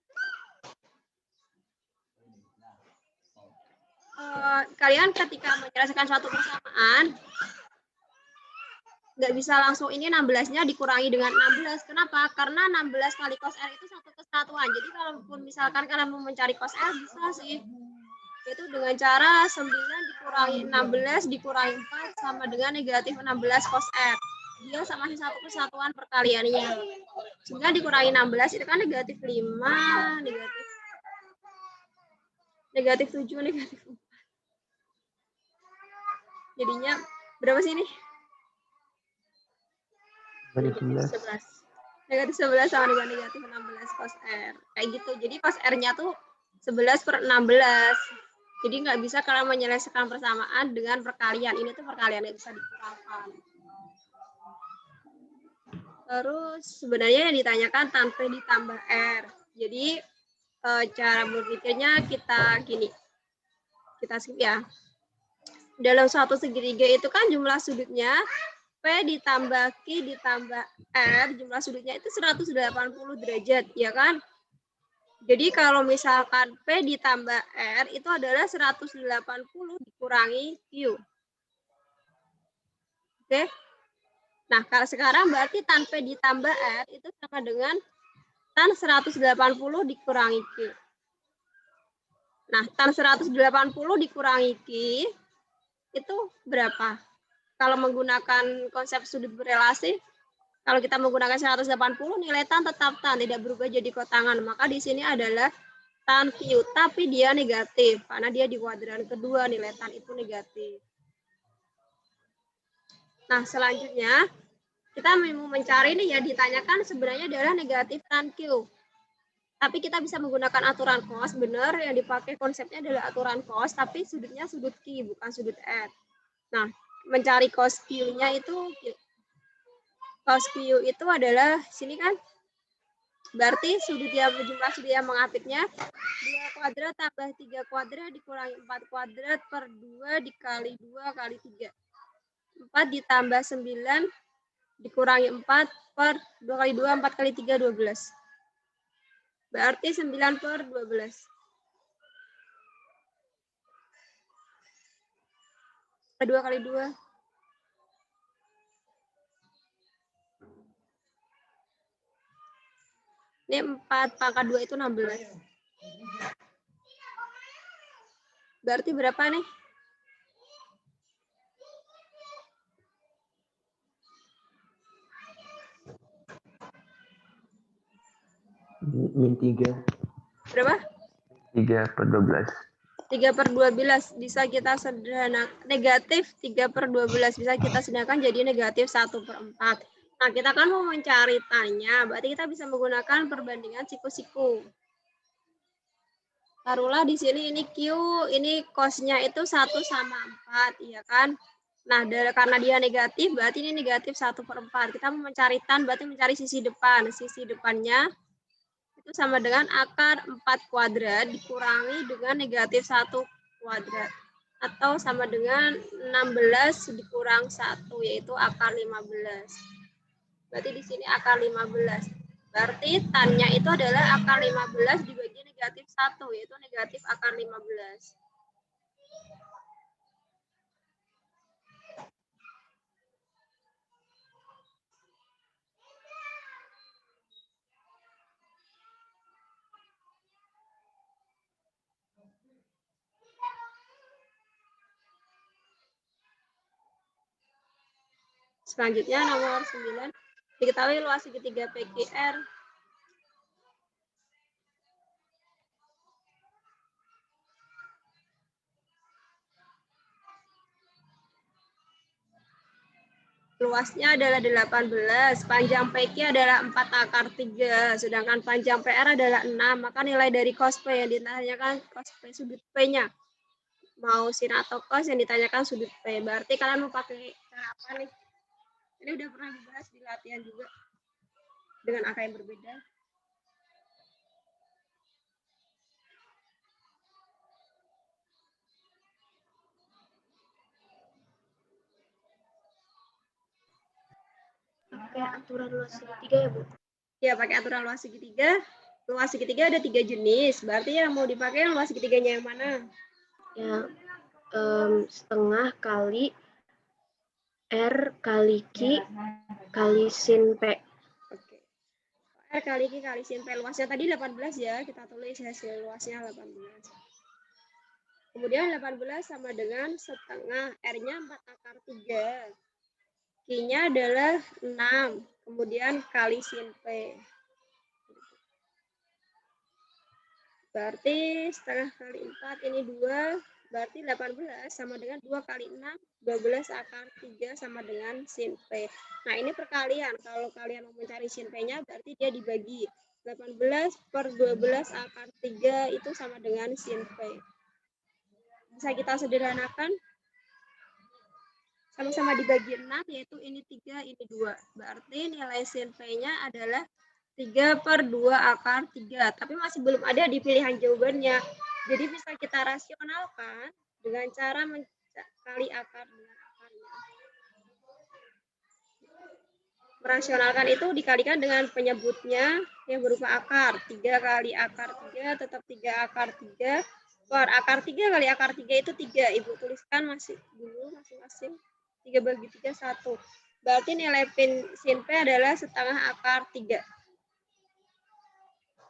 kalian ketika menyelesaikan suatu persamaan, nggak bisa langsung ini 16-nya dikurangi dengan 16. Kenapa? Karena 16 kali cos R itu satu kesatuan. Jadi kalaupun misalkan kalian mau mencari cos R, bisa sih. Itu dengan cara 9 dikurangi 16 dikurangi 4 sama dengan negatif 16 cos R. Dia sama si satu kesatuan perkaliannya. 9 dikurangi 16 itu kan negatif 5, negatif 7, negatif 4. Jadinya berapa sih ini? Negatif 11. Negatif 11 sama dengan negatif 16 cos R. Kayak gitu. Jadi cos R-nya tuh 11 per 16. Jadi nggak bisa kalian menyelesaikan persamaan dengan perkalian. Ini tuh perkalian yang bisa dikurangkan. Terus sebenarnya yang ditanyakan tan P ditambah R. Jadi cara berpikirnya kita gini. Kita skip ya. Dalam suatu segitiga itu kan jumlah sudutnya P ditambah Q ditambah R, jumlah sudutnya itu 180 derajat, ya kan? Jadi kalau misalkan P ditambah R itu adalah 180 dikurangi Q. Oke? Nah, kalau sekarang berarti tan P ditambah R itu sama dengan tan 180 dikurangi Q. Nah, tan 180 dikurangi Q itu berapa? Kalau menggunakan konsep sudut berelasi, kalau kita menggunakan 180, nilai tan tetap tan, tidak berubah jadi kotangan. Maka di sini adalah tan Q, tapi dia negatif, karena dia di kuadran kedua, nilai tan itu negatif. Nah, selanjutnya, kita mau mencari nih ya, ditanyakan sebenarnya adalah negatif tan Q. Tapi kita bisa menggunakan aturan cos, benar, yang dipakai konsepnya adalah aturan cos, tapi sudutnya sudut Q, bukan sudut R. Nah, mencari cos Q-nya itu, cos Q itu adalah sini kan, berarti sudut yang jumlah sudut yang mengapitnya 2 kuadrat tambah 3 kuadrat dikurangi 4 kuadrat per 2 dikali 2 kali 3. 4 ditambah 9 dikurangi 4 per 2 kali 2, 4 kali 3, 12. Berarti 9 per 12. 2 kali 2. Ini 4 pangkat 2 itu 16. Berarti berapa nih? Min 3. Berapa? 3 per 12. 3 per 12 bisa kita sederhanakan, negatif 3 per 12 bisa kita sederhanakan jadi negatif 1 per 4. Nah, kita kan mau mencari tan-nya, berarti kita bisa menggunakan perbandingan siku-siku. Taruhlah di sini ini Q, ini cos-nya itu 1 sama 4, ya kan? Nah, karena dia negatif, berarti ini negatif 1 per 4. Kita mau mencari tan, berarti mencari sisi depan. Sisi depannya itu sama dengan akar 4 kuadrat dikurangi dengan negatif 1 kuadrat. Atau sama dengan 16 dikurang 1, yaitu akar 15. Berarti di sini akar 15. Berarti tan-nya itu adalah akar 15 dibagi negatif 1, yaitu negatif akar 15. Selanjutnya nomor 9. Diketahui luas segitiga PQR luasnya adalah 18, panjang PQ adalah 4 akar 3, sedangkan panjang PR adalah 6, maka nilai dari cos P yang ditanyakan cos P sudut P-nya. Mau sin atau cos yang ditanyakan sudut P. Berarti kalian mau pakai cara apa nih? Ini udah pernah dibahas di latihan juga dengan angka yang berbeda. Pakai aturan luas segitiga ya, Bu? Ya, pakai aturan luas segitiga. Luas segitiga ada 3 jenis. Berarti yang mau dipakai yang luas segitiganya yang mana? Ya, setengah kali R kali Q kali sin P. Oke. R kali Q kali sin P. Luasnya tadi 18 ya. Kita tulis hasil luasnya 18. Kemudian 18 sama dengan setengah. R-nya 4 akar 3. Q-nya adalah 6. Kemudian kali sin P. Berarti setengah kali 4 ini 2. Berarti 18 sama dengan 2 kali 6. 12 akar 3 sama dengan sin P. Nah ini perkalian. Kalau kalian mau mencari sin P-nya berarti dia dibagi. 18 per 12 akar 3 itu sama dengan sin P. Bisa kita sederhanakan. Sama-sama dibagi 6, yaitu ini 3, ini 2. Berarti nilai sin P-nya adalah 3 per 2 akar 3. Tapi masih belum ada di pilihan jawabannya. Jadi bisa kita rasionalkan dengan cara mencari akar dengan akarnya. Merasionalkan itu dikalikan dengan penyebutnya yang berupa akar. 3 kali akar 3 tetap 3 akar 3. Per akar 3 kali akar 3 itu 3. Ibu tuliskan masing-masing. 3 bagi 3, 1. Berarti nilai sin P adalah setengah akar 3.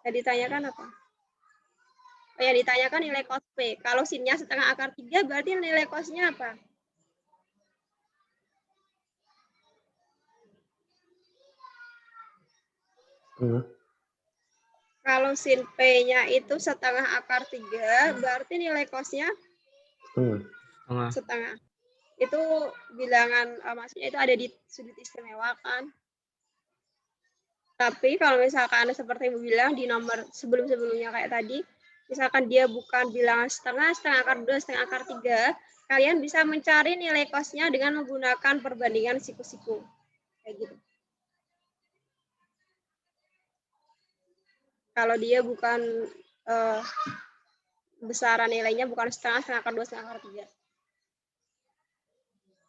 Yang ditanyakan apa? Oh, yang ditanyakan nilai cos P. Kalau sinnya setengah akar 3, berarti nilai cosnya apa? Kalau sin P-nya itu setengah akar 3, berarti nilai cosnya setengah. Itu bilangan, maksudnya itu ada di sudut istimewa kan. Tapi kalau misalkan seperti Ibu bilang di nomor sebelum-sebelumnya kayak tadi, misalkan dia bukan bilangan setengah akar 2, setengah akar 3, kalian bisa mencari nilai cosnya dengan menggunakan perbandingan siku-siku. Kayak gitu. Kalau dia bukan besaran nilainya bukan setengah akar 2, setengah akar 3.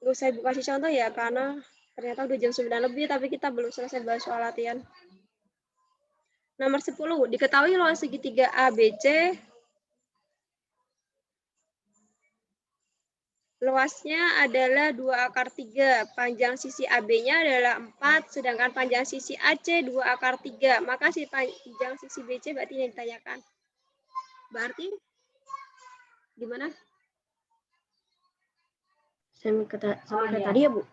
Nggak usah Ibu kasih contoh ya, karena ternyata udah jam 9 lebih, tapi kita belum selesai bahas soal latihan. Nomor 10, diketahui luas segitiga ABC. Luasnya adalah 2 akar 3. Panjang sisi AB-nya adalah 4, sedangkan panjang sisi AC 2 akar 3. Maka si panjang sisi BC berarti yang ditanyakan. Berarti gimana? Sama kayak tadi ya, Bu?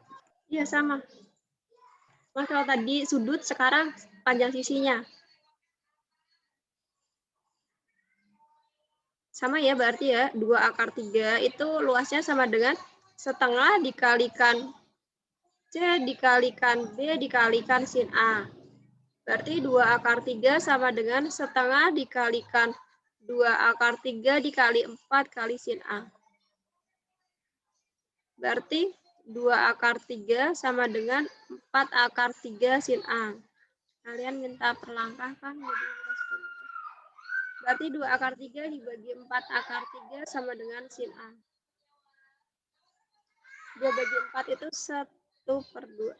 Iya, sama. Mas kalau tadi sudut, sekarang panjang sisinya. Sama ya, berarti ya, 2 akar 3 itu luasnya sama dengan setengah dikalikan C dikalikan B dikalikan sin A. Berarti 2 akar 3 sama dengan setengah dikalikan 2 akar 3 dikali 4 kali sin A. Berarti 2 akar 3 sama dengan 4 akar 3 sin A. Kalian minta perlangkah kan? Berarti 2 akar 3 dibagi 4 akar 3 sama dengan sin A. 2 bagi 4 itu 1/2.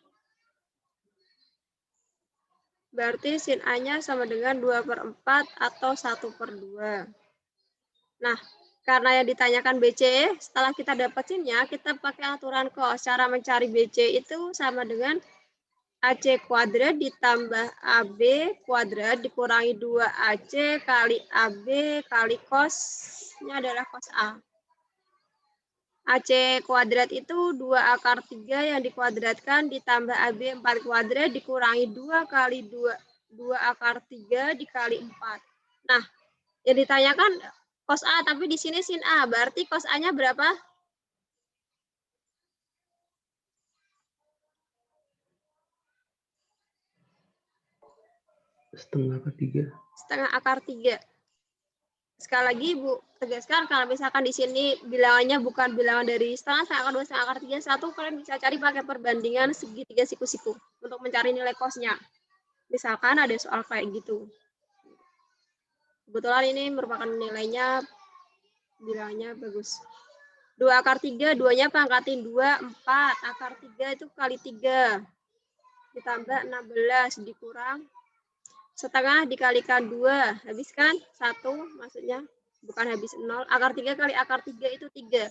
Berarti sin A-nya sama dengan 2/4 atau 1/2. Nah, karena yang ditanyakan BC, setelah kita dapat sinnya, kita pakai aturan cos. Cara mencari BC itu sama dengan AC kuadrat ditambah AB kuadrat dikurangi 2AC kali AB kali cosnya adalah cos A. AC kuadrat itu 2 akar 3 yang dikuadratkan ditambah AB 4 kuadrat dikurangi 2 kali 2 akar 3 dikali 4. Nah, yang ditanyakan cos A, tapi di sini sin A. Berarti cos A-nya berapa? Setengah akar 3. Setengah akar 3. Sekali lagi Ibu tegaskan, kalau misalkan di sini bilangannya bukan bilangan dari setengah akar 2, setengah akar 3, 1, kalian bisa cari pakai perbandingan segitiga siku-siku untuk mencari nilai cosnya. Misalkan ada soal kayak gitu. Kebetulan ini merupakan nilainya, bilangnya bagus. 2 akar 3, 2-nya pangkatin 2, 4. Akar 3 itu kali 3. Ditambah 16, dikurang setengah dikalikan 2. Habis kan? 1 maksudnya. Bukan habis 0. Akar 3 kali akar 3 itu 3.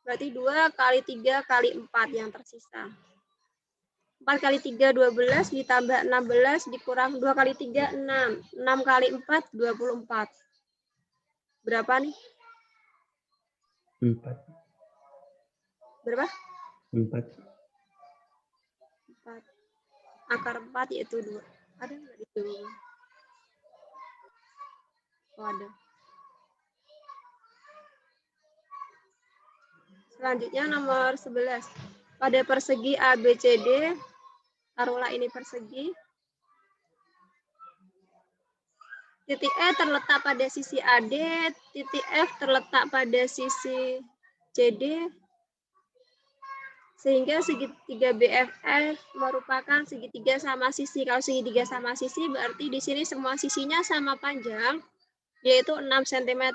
Berarti 2 kali 3 kali 4 yang tersisa. 4 kali 3, 12, ditambah 16, dikurang 2 kali 3, 6. 6 kali 4, 24. Berapa nih? 4. Berapa? 4. 4. Akar 4 yaitu 2. Ada nggak di sini? Oh, ada. Selanjutnya nomor 11. Pada persegi ABCD, taruhlah ini persegi. Titik E terletak pada sisi AD, titik F terletak pada sisi CD, sehingga segitiga BFF merupakan segitiga sama sisi. Kalau segitiga sama sisi berarti di sini semua sisinya sama panjang, yaitu 6 cm.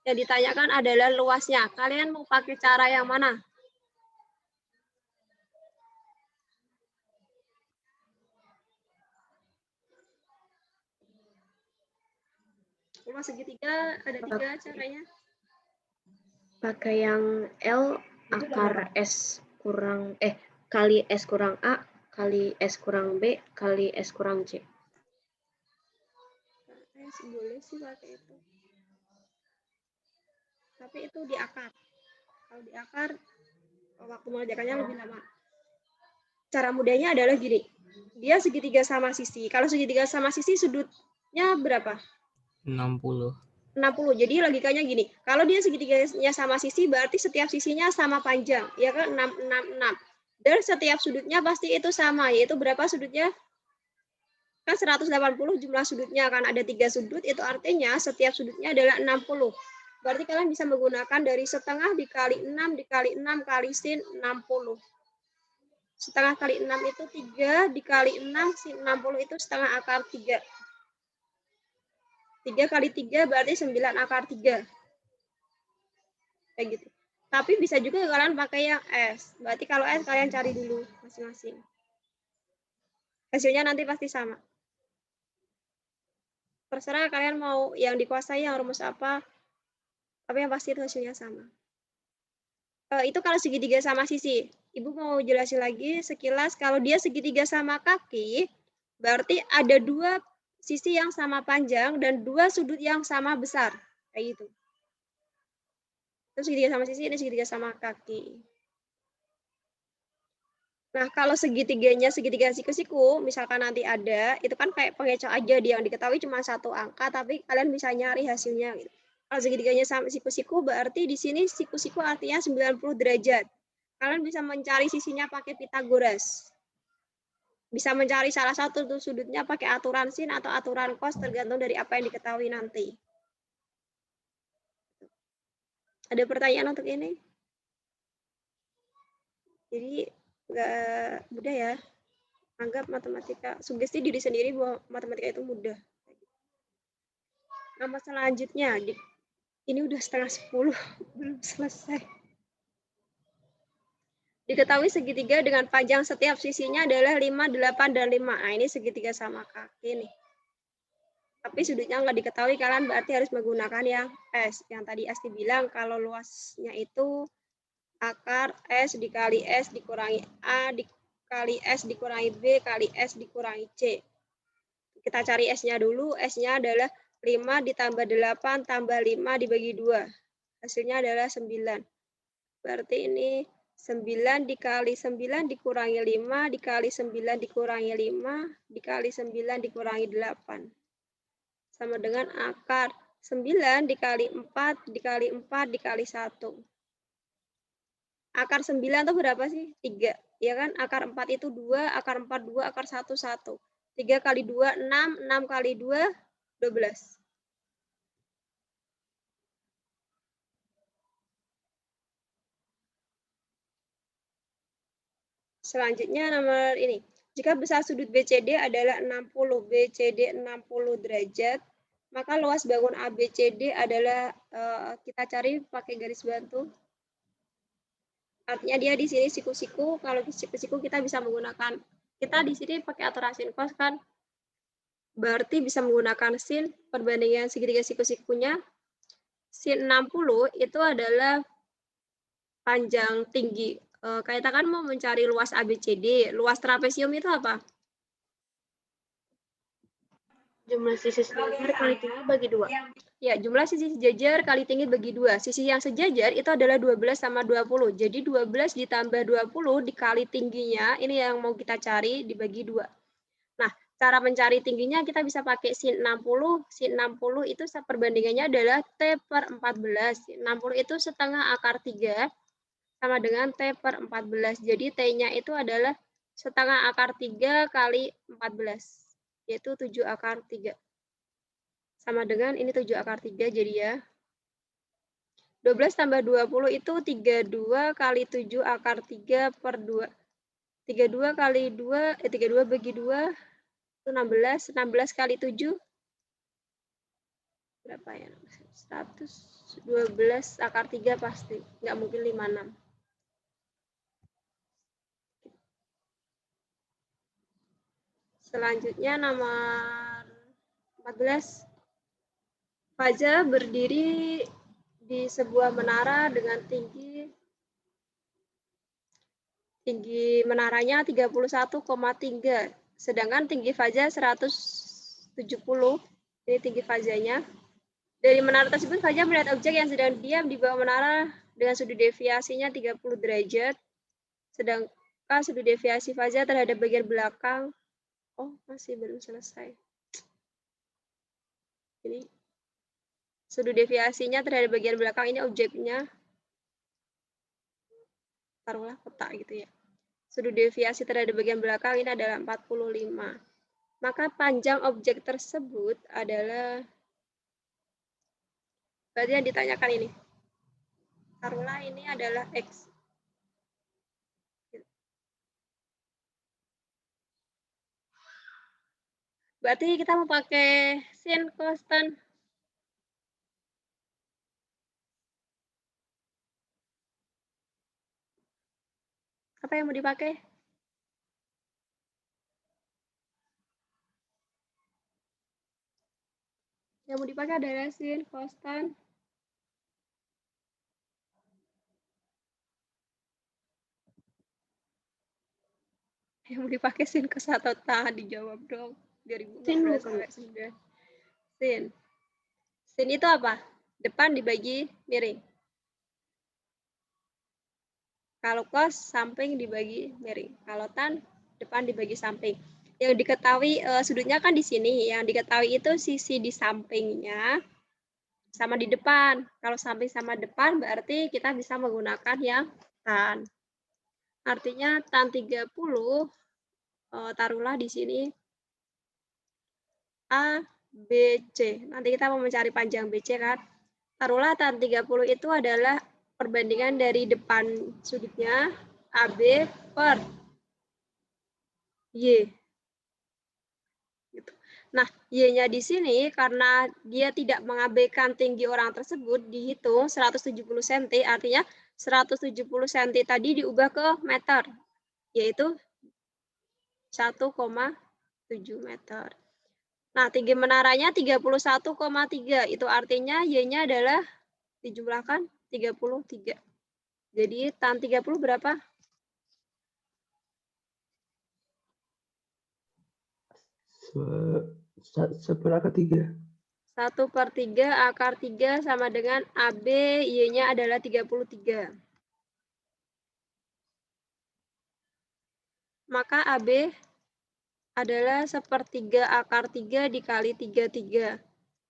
Yang ditanyakan adalah luasnya. Kalian mau pakai cara yang mana? Luas segitiga ada 3 caranya. Pakai yang L akar S kurang kali S kurang A kali S kurang B kali S kurang C. Boleh sih pakai itu. Tapi itu di akar. Kalau di akar waktu mengerjakannya lebih lama. Cara mudahnya adalah gini. Dia segitiga sama sisi. Kalau segitiga sama sisi sudutnya berapa? 60. 60. Jadi logikanya gini. Kalau dia segitiganya sama sisi berarti setiap sisinya sama panjang. Ya kan 6, 6, 6. Dan setiap sudutnya pasti itu sama. Yaitu berapa sudutnya? Kan 180 jumlah sudutnya. Kan ada 3 sudut. Itu artinya setiap sudutnya adalah 60. Berarti kalian bisa menggunakan dari setengah dikali 6 dikali 6 kali sin 60. Setengah kali 6 itu 3 dikali 6 sin 60 itu setengah akar 3. 3 kali 3 berarti 9 akar 3. Kayak gitu. Tapi bisa juga kalian pakai yang S. Berarti kalau S kalian cari dulu masing-masing. Hasilnya nanti pasti sama. Terserah kalian mau yang dikuasai yang rumus apa. Tapi yang pasti itu hasilnya sama. Itu kalau segitiga sama sisi. Ibu mau jelasin lagi sekilas. Kalau dia segitiga sama kaki, berarti ada 2 sisi yang sama panjang dan 2 sudut yang sama besar. Kayak gitu. Itu segitiga sama sisi, ini segitiga sama kaki. Nah, kalau segitiganya segitiga siku-siku, misalkan nanti ada, itu kan kayak pengecoh aja, dia yang diketahui cuma 1 angka, tapi kalian bisa nyari hasilnya. Gitu. Kalau segitiganya sama siku-siku, berarti di sini siku-siku artinya 90 derajat. Kalian bisa mencari sisinya pakai Pythagoras. Bisa mencari salah satu tuh sudutnya pakai aturan sin atau aturan cos, tergantung dari apa yang diketahui nanti. Ada pertanyaan untuk ini? Jadi nggak mudah ya. Anggap matematika, sugesti diri sendiri bahwa matematika itu mudah. Nomor selanjutnya, ini udah setengah 10, belum selesai. Diketahui segitiga dengan panjang setiap sisinya adalah 5, 8, dan 5. Nah, ini segitiga sama kaki nih. Tapi sudutnya nggak diketahui, kalian berarti harus menggunakan yang S. Yang tadi Asti bilang, kalau luasnya itu akar S dikali S dikurangi A dikali S dikurangi B kali S dikurangi C. Kita cari S-nya dulu. S-nya adalah 5 ditambah 8 tambah 5 dibagi 2. Hasilnya adalah 9. Berarti ini 9 dikali 9 dikurangi 5 dikali 9 dikurangi 5 dikali 9 dikurangi 8. Sama dengan akar 9 dikali 4 dikali 4 dikali 1. Akar 9 itu berapa sih? 3. Ya kan? Akar 4 itu 2, akar 4 2, akar 1 1. 3 kali 2 6, 6 kali 2 12. Selanjutnya nomor ini. Jika besar sudut BCD adalah 60, BCD 60 derajat, maka luas bangun ABCD adalah kita cari pakai garis bantu. Artinya dia di sini siku-siku, kalau siku-siku kita bisa menggunakan, kita di sini pakai aturan sin cos kan, berarti bisa menggunakan sin perbandingan segitiga siku-sikunya. Sin 60 itu adalah panjang tinggi. Kita kan mau mencari luas ABCD. Luas trapesium itu apa? Jumlah sisi sejajar kali tinggi bagi 2. Ya, jumlah sisi sejajar kali tinggi bagi 2. Sisi yang sejajar itu adalah 12 sama 20. Jadi 12 ditambah 20 dikali tingginya, ini yang mau kita cari dibagi 2. Nah, cara mencari tingginya kita bisa pakai sin 60. Sin 60 itu perbandingannya adalah T per 14. Sin 60 itu setengah akar 3 sama dengan T per 14. Jadi T-nya itu adalah setengah akar 3 kali 14. Yaitu 7 akar 3. Sama dengan ini 7 akar 3 jadi ya. 12 tambah 20 itu 32 kali 7 akar 3 per 2. 32 kali 2, 32 bagi 2 itu 16. 16 kali 7 berapa ya? 112 akar 3 pasti. Nggak mungkin 56. Selanjutnya nomor 14. Faza berdiri di sebuah menara dengan tinggi menaranya 31,3. Sedangkan tinggi Faza 170. Ini tinggi Fazanya. Dari menara tersebut Faza melihat objek yang sedang diam di bawah menara dengan sudut deviasinya 30 derajat. Sedangkan sudut deviasi Faza terhadap bagian belakang masih belum selesai. Ini sudut deviasinya terhadap bagian belakang, ini objeknya. Taruhlah peta gitu ya. Sudut deviasi terhadap bagian belakang ini adalah 45. Maka panjang objek tersebut adalah, berarti yang ditanyakan ini. Taruhlah ini adalah X. Berarti kita mau pakai sin konstan. Apa yang mau dipakai? Yang mau dipakai adalah sin konstan. Yang mau dipakai sin cos atau tan, dijawab dong. 2015 sampai 9. Sin. Sin itu apa? Depan dibagi miring. Kalau cos, samping dibagi miring. Kalau tan, depan dibagi samping. Yang diketahui sudutnya kan di sini. Yang diketahui itu sisi di sampingnya sama di depan. Kalau samping sama depan berarti kita bisa menggunakan yang tan. Artinya tan 30, taruhlah di sini A, B, C. Nanti kita mau mencari panjang BC kan. Taruhlah tan 30 itu adalah perbandingan dari depan sudutnya AB per Y. Gitu. Nah, Y-nya di sini karena dia tidak mengabaikan tinggi orang tersebut, dihitung 170 cm, artinya 170 cm tadi diubah ke meter, yaitu 1,7 meter. Nah, tinggi menaranya 31,3. Itu artinya Y-nya adalah dijumlahkan 33. Jadi tan 30 berapa? Seperakar 3. 1/3 akar 3 sama dengan AB, Y-nya adalah 33. Maka AB adalah 1/3 akar 3 dikali 33.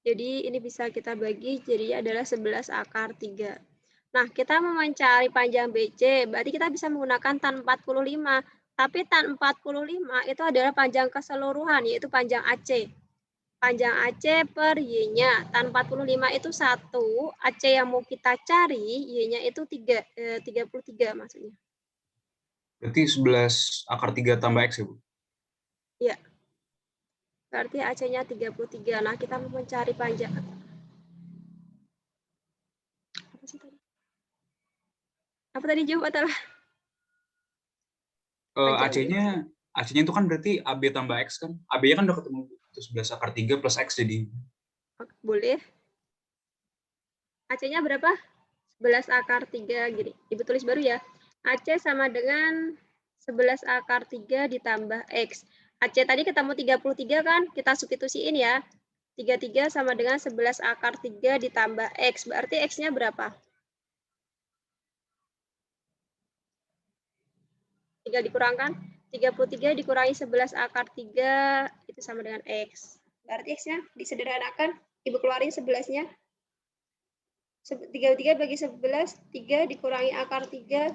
Jadi ini bisa kita bagi, jadi adalah 11 akar 3. Nah, kita mau mencari panjang BC, berarti kita bisa menggunakan tan 45. Tapi tan 45 itu adalah panjang keseluruhan, yaitu panjang AC. Panjang AC per Y-nya. Tan 45 itu 1, AC yang mau kita cari, Y-nya itu 33 maksudnya. Berarti 11 akar 3 tambah X ya, Bu? Iya. Berarti AC-nya 33. Nah, kita mau mencari panjang. Apa sih tadi? Apa tadi jawabannya? AC-nya itu kan berarti AB tambah X kan? AB-nya kan udah ketemu. Itu 11 akar 3 plus X jadi. Boleh. AC-nya berapa? 11 akar 3 gini. Ibu tulis baru ya. AC sama dengan 11 akar 3 ditambah X. AC tadi ketemu 33 kan? Kita substitusiin ya. 33 sama dengan 11 akar 3 ditambah X. Berarti X-nya berapa? 3 dikurangkan. 33 dikurangi 11 akar 3 itu sama dengan X. Berarti X-nya disederhanakan. Ibu keluarin 11-nya. 33 bagi 11, 3 dikurangi akar 3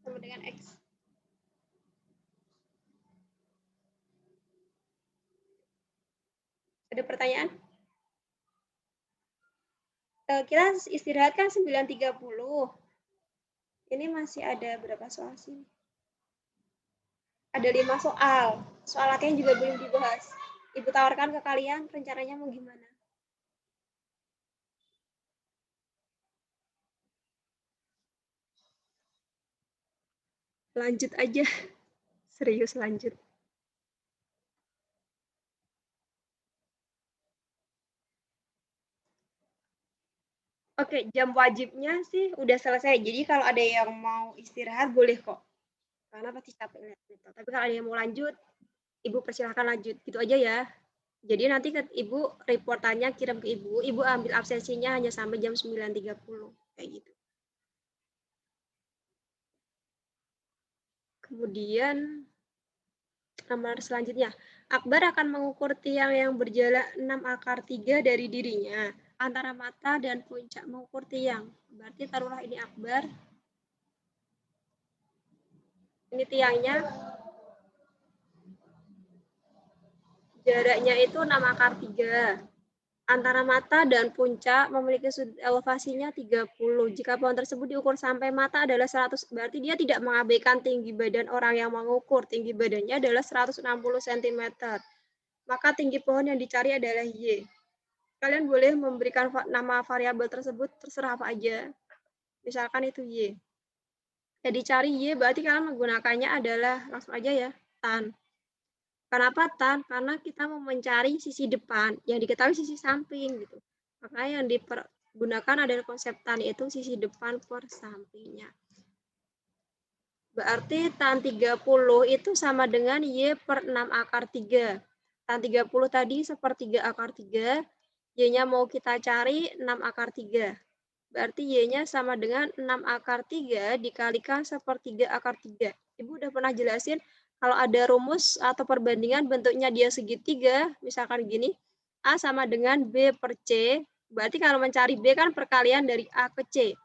sama dengan X. Ada pertanyaan? Kita istirahat kan 9.30. Ini masih ada berapa soal sih? Ada 5 soal. Soal latihan juga belum dibahas. Ibu tawarkan ke kalian rencananya mau gimana? Lanjut aja. Serius lanjut. Oke, jam wajibnya sih udah selesai. Jadi kalau ada yang mau istirahat boleh kok. Karena pasti capek lihat gitu. Tapi kalau ada yang mau lanjut, Ibu persilahkan lanjut. Gitu aja ya. Jadi nanti ke Ibu reportannya kirim ke Ibu. Ibu ambil absensinya hanya sampai jam 9.30. Kayak gitu. Kemudian nomor selanjutnya. Akbar akan mengukur tiang yang berjarak 6 akar 3 dari dirinya. Antara mata dan puncak mengukur tiang. Berarti taruhlah ini Akbar. Ini tiangnya. Jaraknya itu 6 akar 3. Antara mata dan puncak memiliki sudut elevasinya 30. Jika pohon tersebut diukur sampai mata adalah 100, berarti dia tidak mengabaikan tinggi badan orang yang mengukur. Tinggi badannya adalah 160 cm. Maka tinggi pohon yang dicari adalah Y. Kalian boleh memberikan nama variabel tersebut, terserah apa aja. Misalkan itu Y. Ya dicari Y, berarti kalian menggunakannya adalah, langsung aja ya, tan. Kenapa tan? Karena kita mau mencari sisi depan, yang diketahui sisi samping gitu. Maka yang dipergunakan adalah konsep tan, yaitu sisi depan per sampingnya. Berarti tan 30 itu sama dengan Y per 6 akar 3. Tan 30 tadi sepertiga akar 3, Y-nya mau kita cari 6 akar 3. Berarti Y-nya sama dengan 6 akar 3 dikalikan sepertiga akar 3. Ibu udah pernah jelasin kalau ada rumus atau perbandingan bentuknya dia segitiga, misalkan gini, A sama dengan B per C, berarti kalau mencari B kan perkalian dari A ke C.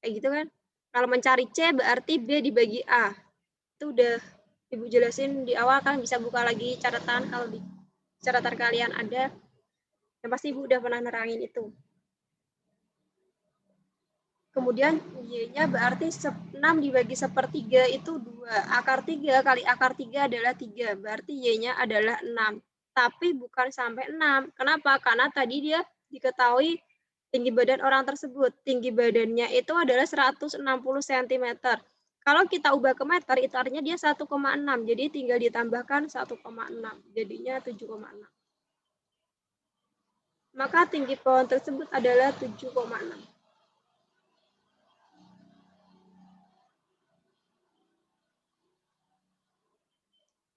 Kayak gitu kan? Kalau mencari C berarti B dibagi A. Itu udah Ibu jelasin di awal kan, bisa buka lagi catatan kalau di catatan kalian ada. Yang pasti Ibu udah pernah nerangin itu. Kemudian Y-nya berarti 6 dibagi sepertiga itu 2. Akar 3 kali akar 3 adalah 3. Berarti Y-nya adalah 6. Tapi bukan sampai 6. Kenapa? Karena tadi dia diketahui tinggi badan orang tersebut. Tinggi badannya itu adalah 160 cm. Kalau kita ubah ke meter, itu artinya dia 1,6. Jadi tinggal ditambahkan 1,6. Jadinya 7,6. Maka tinggi pohon tersebut adalah 7,6.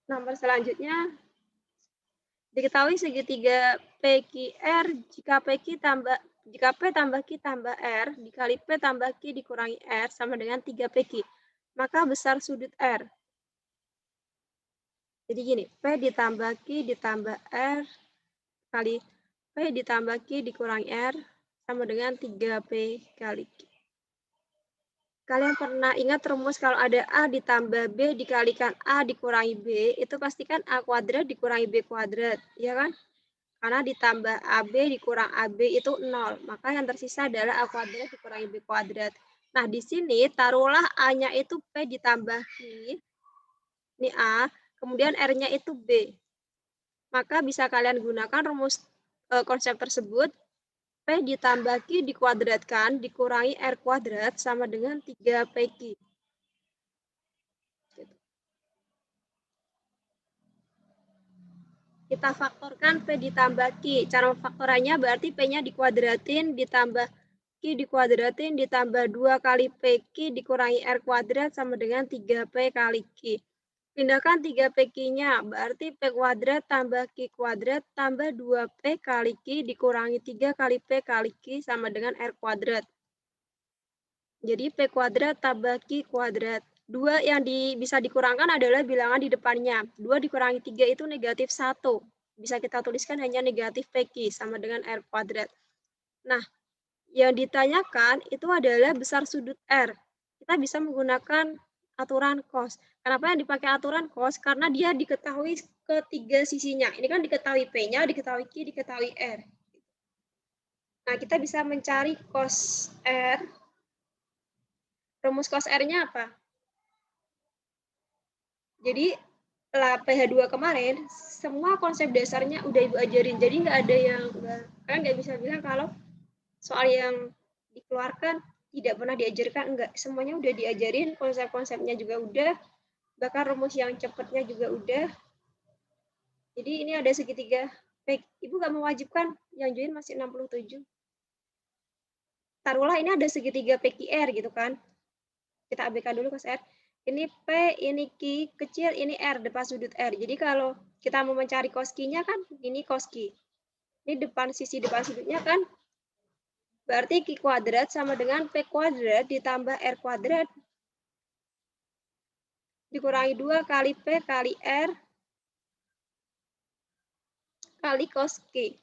Nomor selanjutnya, diketahui segitiga PQR jika P tambah Q tambah R dikali P tambah Q dikurangi R sama dengan 3PQ. Maka besar sudut R. Jadi gini, P ditambah Q ditambah R kali P ditambah Q dikurangi R sama dengan 3P kali Q. Kalian pernah ingat rumus kalau ada A ditambah B dikalikan A dikurangi B, itu pastikan A kuadrat dikurangi B kuadrat, ya kan? Karena ditambah AB dikurang AB itu 0, maka yang tersisa adalah A kuadrat dikurangi B kuadrat. Nah, di sini taruhlah A-nya itu P ditambah Q, ini A, kemudian R-nya itu B. Maka bisa kalian gunakan rumus konsep tersebut, P ditambah Q dikuadratkan dikurangi R kuadrat sama dengan 3PQ. Kita faktorkan P ditambah Q. Cara faktorannya berarti P-nya dikuadratin ditambah Q dikuadratin ditambah 2 kali PQ dikurangi R kuadrat sama dengan 3P kali Q. Pindahkan 3PQ-nya, berarti P kuadrat tambah Q kuadrat tambah 2P kali Q dikurangi 3 kali P kali Q sama dengan R kuadrat. Jadi P kuadrat tambah Q kuadrat. 2 yang bisa dikurangkan adalah bilangan di depannya. 2 dikurangi 3 itu negatif 1. Bisa kita tuliskan hanya negatif PQ sama dengan R kuadrat. Nah, yang ditanyakan itu adalah besar sudut R. Kita bisa menggunakan aturan cos. Kenapa yang dipakai aturan cos? Karena dia diketahui ketiga sisinya. Ini kan diketahui P-nya, diketahui Q, diketahui R. Nah, kita bisa mencari cos R. Rumus cos R-nya apa? Jadi, lah PH2 kemarin, semua konsep dasarnya udah Ibu ajarin. Jadi, nggak ada yang, kalian nggak bisa bilang kalau soal yang dikeluarkan tidak pernah diajarkan, enggak. Semuanya udah diajarin, konsep-konsepnya juga udah, bahkan rumus yang cepatnya juga udah. Jadi ini ada segitiga. Baik, Ibu nggak mewajibkan, yang join masih 67. Taruhlah ini ada segitiga PQR gitu kan. Kita abaikan dulu cos R. Ini P, ini Q kecil, ini R, depan sudut R. Jadi kalau kita mau mencari cos Q-nya kan, ini cos Q. Ini depan sisi depan sudutnya kan, berarti Q kuadrat sama dengan P kuadrat ditambah R kuadrat dikurangi 2 kali P kali R kali cos Q.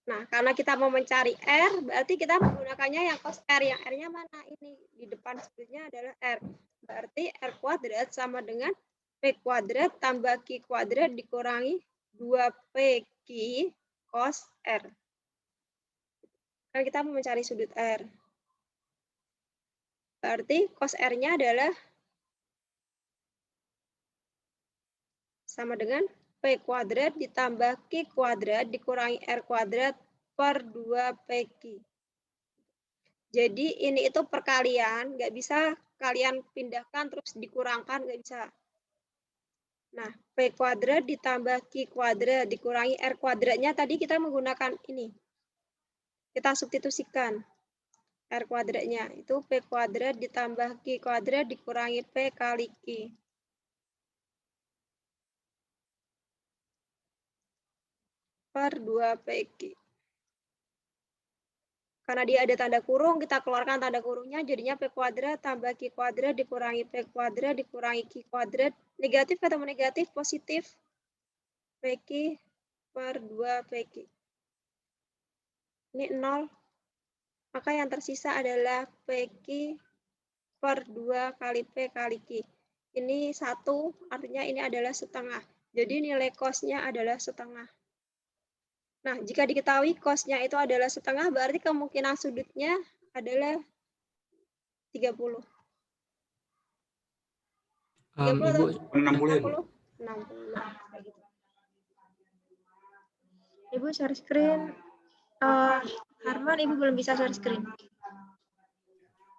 Nah, karena kita mau mencari R, berarti kita menggunakannya yang cos R. Yang R-nya mana? Ini. Di depan sudutnya adalah R. Berarti R kuadrat sama dengan P kuadrat tambah Q kuadrat dikurangi 2PQ cos R. Kan kita mau mencari sudut R. Berarti cos R-nya adalah sama dengan P kuadrat ditambah Q kuadrat dikurangi R kuadrat per 2PQ. Jadi ini itu perkalian, nggak bisa kalian pindahkan terus dikurangkan, nggak bisa. Nah, P kuadrat ditambah Q kuadrat dikurangi R kuadratnya tadi kita menggunakan ini. Kita substitusikan. R kuadratnya itu P kuadrat ditambah Q kuadrat dikurangi P kali Q. Per 2PQ. Karena dia ada tanda kurung, kita keluarkan tanda kurungnya, jadinya P kuadrat tambah Q kuadrat dikurangi P kuadrat dikurangi Q kuadrat. Negatif ketemu negatif, positif. PQ per 2PQ. Ini 0. Maka yang tersisa adalah PQ per 2 kali P kali Q. Ini 1, artinya ini adalah setengah. Jadi nilai cos-nya adalah setengah. Nah, jika diketahui cos-nya itu adalah setengah, berarti kemungkinan sudutnya adalah 30. 30 atau 60. 60. Ibu share screen. Harman, Ibu belum bisa share screen.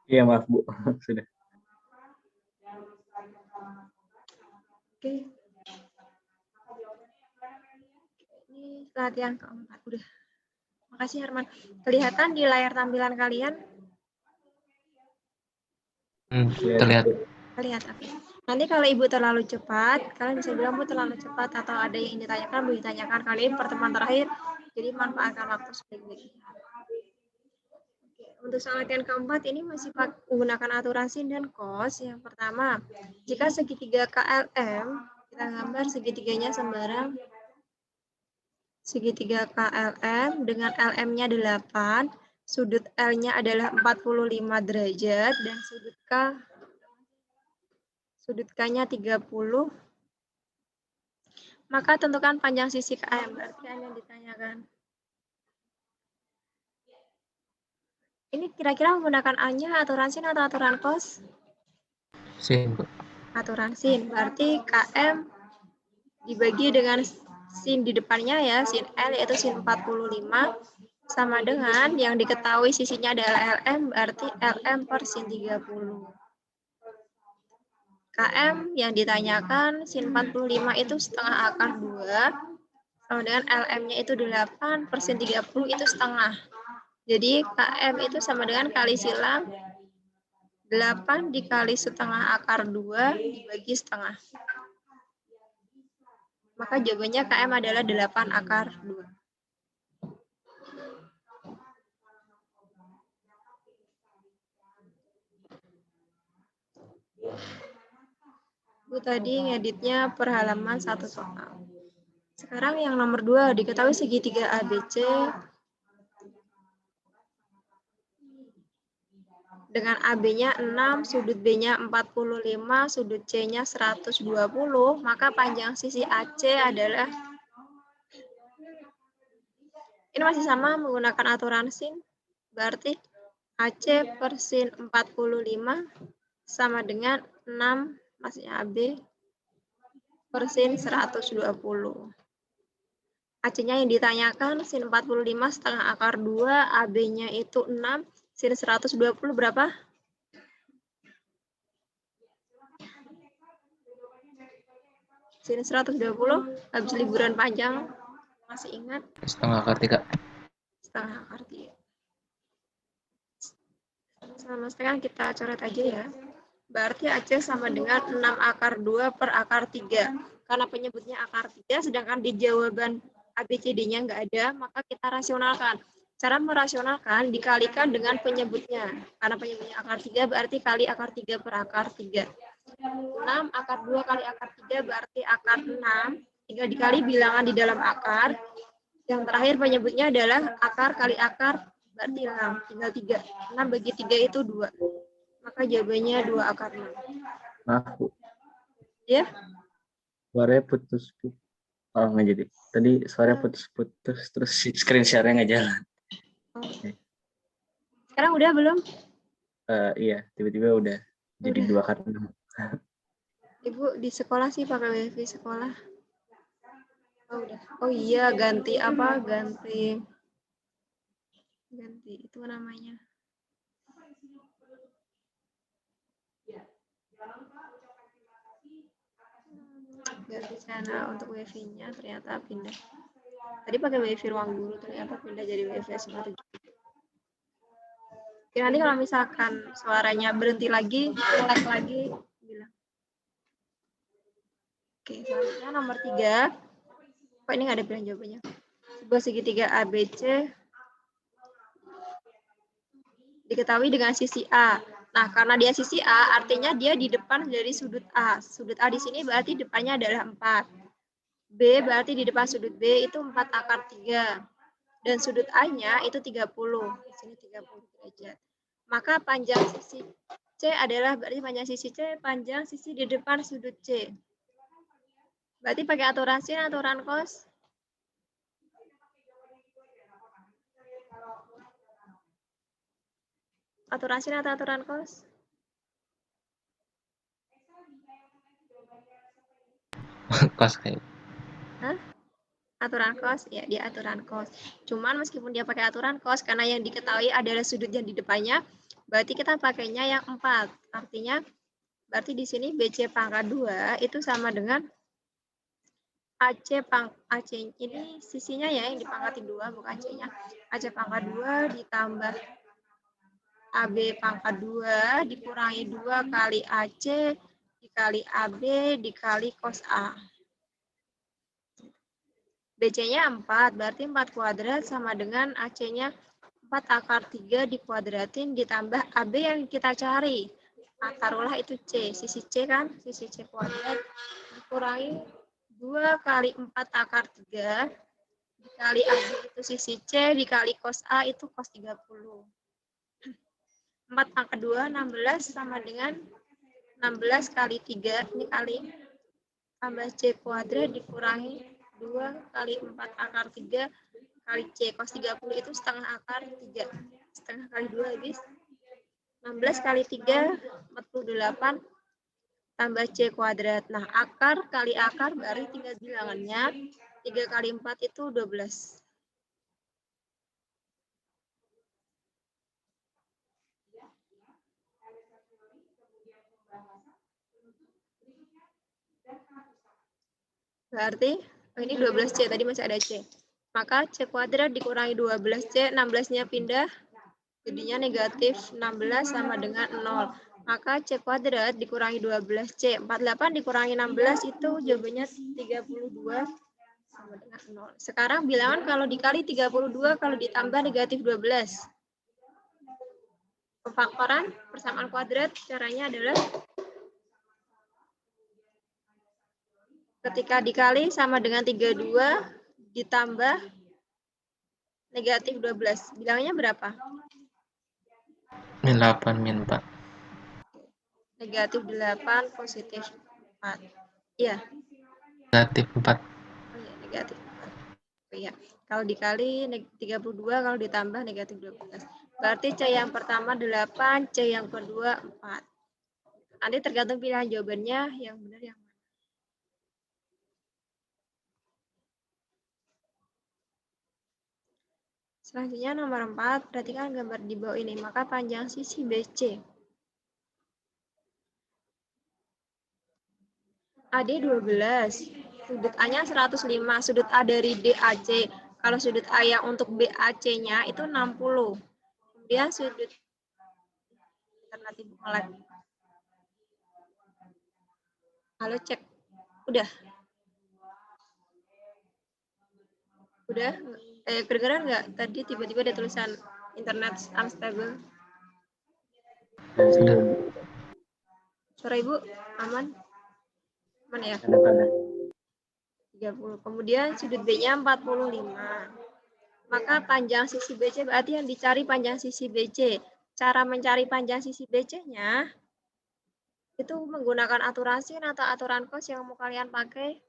Iya, maaf Bu. Sudah. Oke. Ini latihan keempat. Udah. Makasih Herman. Kelihatan di layar tampilan kalian? Terlihat. Terlihat. Oke. Nanti kalau Ibu terlalu cepat, kalian bisa bilang Bu terlalu cepat atau ada yang ditanyakan, Bu ditanyakan. Kali ini pertemuan terakhir, jadi manfaatkan waktu sebaik-baiknya. Oke. Untuk soal latihan keempat ini masih menggunakan aturan sin dan cos. Yang pertama, jika segitiga KLM, kita gambar segitiganya sembarang segitiga KLM dengan LM-nya 8, sudut L-nya adalah 45 derajat, dan sudut K-nya 30. Maka tentukan panjang sisi KM, berarti yang ditanyakan. Ini kira-kira menggunakan A-nya aturan sin atau aturan cos? Sin. Aturan sin, berarti KM dibagi dengan sin di depannya ya, sin L yaitu sin 45 sama dengan yang diketahui sisinya adalah LM, berarti LM per sin 30. KM yang ditanyakan sin 45 itu setengah akar 2 sama dengan LM-nya itu 8 per sin 30 itu setengah. Jadi KM itu sama dengan kali silang 8 dikali setengah akar 2 dibagi setengah. Maka jawabannya KM adalah 8 akar 2. Bu tadi ngeditnya per halaman 1 soal. Sekarang yang nomor 2, diketahui segitiga ABC dengan AB-nya 6, sudut B-nya 45, sudut C-nya 120, maka panjang sisi AC adalah, ini masih sama menggunakan aturan sin, berarti AC per sin 45 sama dengan 6, maksudnya AB, per sin 120. AC-nya yang ditanyakan sin 45 setengah akar 2, AB-nya itu 6, sin 120 berapa? Sin 120, habis liburan panjang, masih ingat? Setengah akar 3. Setengah akar 3. Sama setengah kita coret aja ya. Berarti AC sama dengan 6 akar 2 per akar 3. Karena penyebutnya akar 3, sedangkan di jawaban ABCD-nya nggak ada, maka kita rasionalkan. Cara merasionalkan dikalikan dengan penyebutnya. Karena penyebutnya akar 3 berarti kali akar 3 per akar 3. 6 akar 2 kali akar 3 berarti akar 6. Tinggal dikali bilangan di dalam akar. Yang terakhir penyebutnya adalah akar kali akar berarti 6. Tinggal 3. 6 bagi 3 itu 2. Maka jawabannya 2 akar 6. Maaf, Bu. Ya? Suaranya putus. Oh, nggak jadi. Tadi suaranya putus-putus, terus screen share-nya nggak jalan. Sekarang udah belum? Iya, tiba-tiba udah. Jadi 2 akar 6. Ibu di sekolah sih pakai wifi sekolah. Oh udah. Oh iya, ganti apa? Ganti itu namanya. Ganti channel untuk wifi-nya ternyata pindah. Tadi pakai wifi ruang guru, ternyata pindah jadi wifi seperti itu. Oke, nanti kalau misalkan suaranya berhenti lagi, lag lagi, bilang. Oke, selanjutnya nomor 3. Kok ini nggak ada pilihan jawabannya? Sebuah segitiga ABC diketahui dengan sisi A. Nah, karena dia sisi A, artinya dia di depan dari sudut A. Sudut A di sini berarti depannya adalah 4. B berarti di depan sudut B itu 4 akar 3. Dan sudut A-nya itu 30. Di sini 30 derajat. Maka panjang sisi C adalah, berarti panjang sisi C, panjang sisi di depan sudut C. Berarti pakai aturan sin, aturan cos. Aturan sin atau aturan cos? Kos kayak. Hah? Aturan cos? Ya, dia aturan cos. Cuman meskipun dia pakai aturan cos, karena yang diketahui adalah sudut yang di depannya, berarti kita pakainya yang 4. Artinya, berarti di sini BC pangkat 2 itu sama dengan AC ini sisinya ya yang dipangkatin 2, bukan C-nya. AC pangkat 2 ditambah AB pangkat 2 dikurangi 2 kali AC dikali AB dikali cos A. BC-nya 4, berarti 4 kuadrat sama dengan AC-nya 4 akar 3 dikuadratin ditambah AB yang kita cari. Nah, taruhlah itu C, sisi C kan, sisi C kuadrat dikurangi 2 kali 4 akar 3 dikali AB itu sisi C dikali cos A itu cos 30. 4 pangkat 2, 16 sama dengan 16 kali 3, ini kali tambah C kuadrat dikurangi 2 kali 4 akar 3 kali C. Cos 30 itu setengah akar 3. Setengah kali 2 habis. 16 kali 3, 48 tambah C kuadrat. Nah, akar kali akar baru tinggal bilangannya. 3 kali 4 itu 12. Berarti ini 12C, tadi masih ada C. Maka C kuadrat dikurangi 12C, 16-nya pindah, jadinya negatif 16 sama dengan 0. Maka C kuadrat dikurangi 12C. 48 dikurangi 16 itu jawabannya 32 sama dengan 0. Sekarang bilangan kalau dikali 32 kalau ditambah negatif 12. Pemfaktoran persamaan kuadrat caranya adalah ketika dikali sama dengan 32 ditambah negatif 12. Bilangnya berapa? Min 8, min 4. Negatif 8, positif 4. Iya. Negatif 4. Oh iya, negatif 4. Oh iya. Kalau dikali 32, kalau ditambah negatif 12. Berarti C yang pertama 8, C yang kedua 4. Nanti tergantung pilihan jawabannya yang benar yang mana. Selanjutnya nomor 4, perhatikan gambar di bawah ini. Maka panjang sisi BC. AD 12, sudut A-nya 105, sudut A dari DAC. Kalau sudut A yang untuk BAC-nya itu 60. Kemudian sudut alternatif melek. Halo, cek. Udah? Udah? Kedengeran nggak? Tadi tiba-tiba ada tulisan internet unstable. Suara Ibu aman? Aman ya? Kadang-kadang. 30. Kemudian sudut B-nya 45. Maka panjang sisi BC berarti yang dicari panjang sisi BC. Cara mencari panjang sisi BC-nya itu menggunakan aturan sin atau aturan cos yang mau kalian pakai.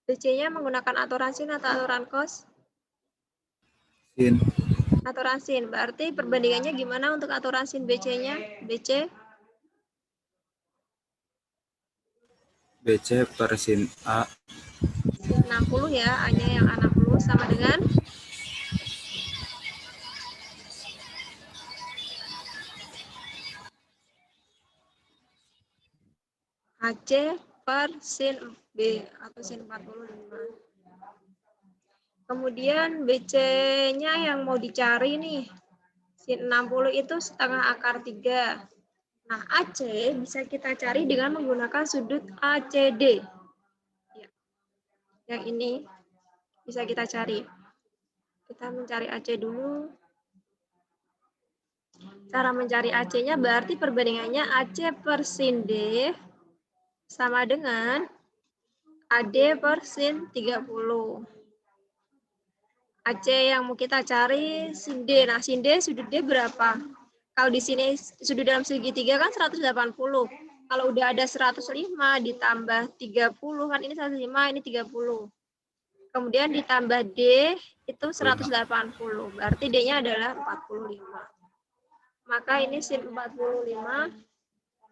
BC-nya menggunakan aturan sin atau aturan cos? Sin. Aturan sin. Berarti perbandingannya gimana untuk aturan sin BC-nya? BC? BC per sin A. 60 ya, A-nya yang A60 sama dengan AC per sin B atau sin 45. Kemudian BC-nya yang mau dicari nih, sin 60 itu setengah akar 3. Nah, AC bisa kita cari dengan menggunakan sudut ACD. Ya. Yang ini bisa kita cari. Kita mencari AC dulu. Cara mencari AC-nya berarti perbandingannya AC per sin D sama dengan AD per sin 30. AC yang mau kita cari sin D. Nah, sin D sudut D berapa? Kalau di sini sudut dalam segitiga kan 180. Kalau udah ada 105 ditambah 30 kan ini 105, ini 30. Kemudian ditambah D itu 180. Berarti D-nya adalah 45. Maka ini sin 45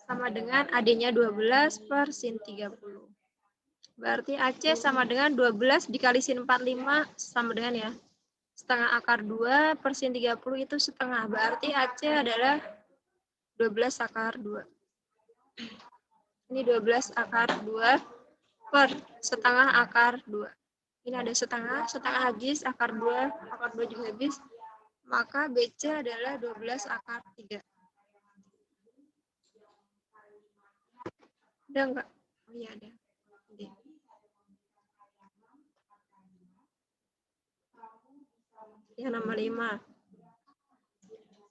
sama dengan AD-nya 12 per sin 30. Berarti AC sama dengan 12 dikali sin 45 sama dengan ya. Setengah akar 2 per sin 30 itu setengah. Berarti AC adalah 12 akar 2. Ini 12 akar 2 per setengah akar 2. Ini ada setengah habis, akar 2 juga habis. Maka BC adalah 12 akar 3. Ada enggak? Oh iya ada. Oke. Yang nomor 5.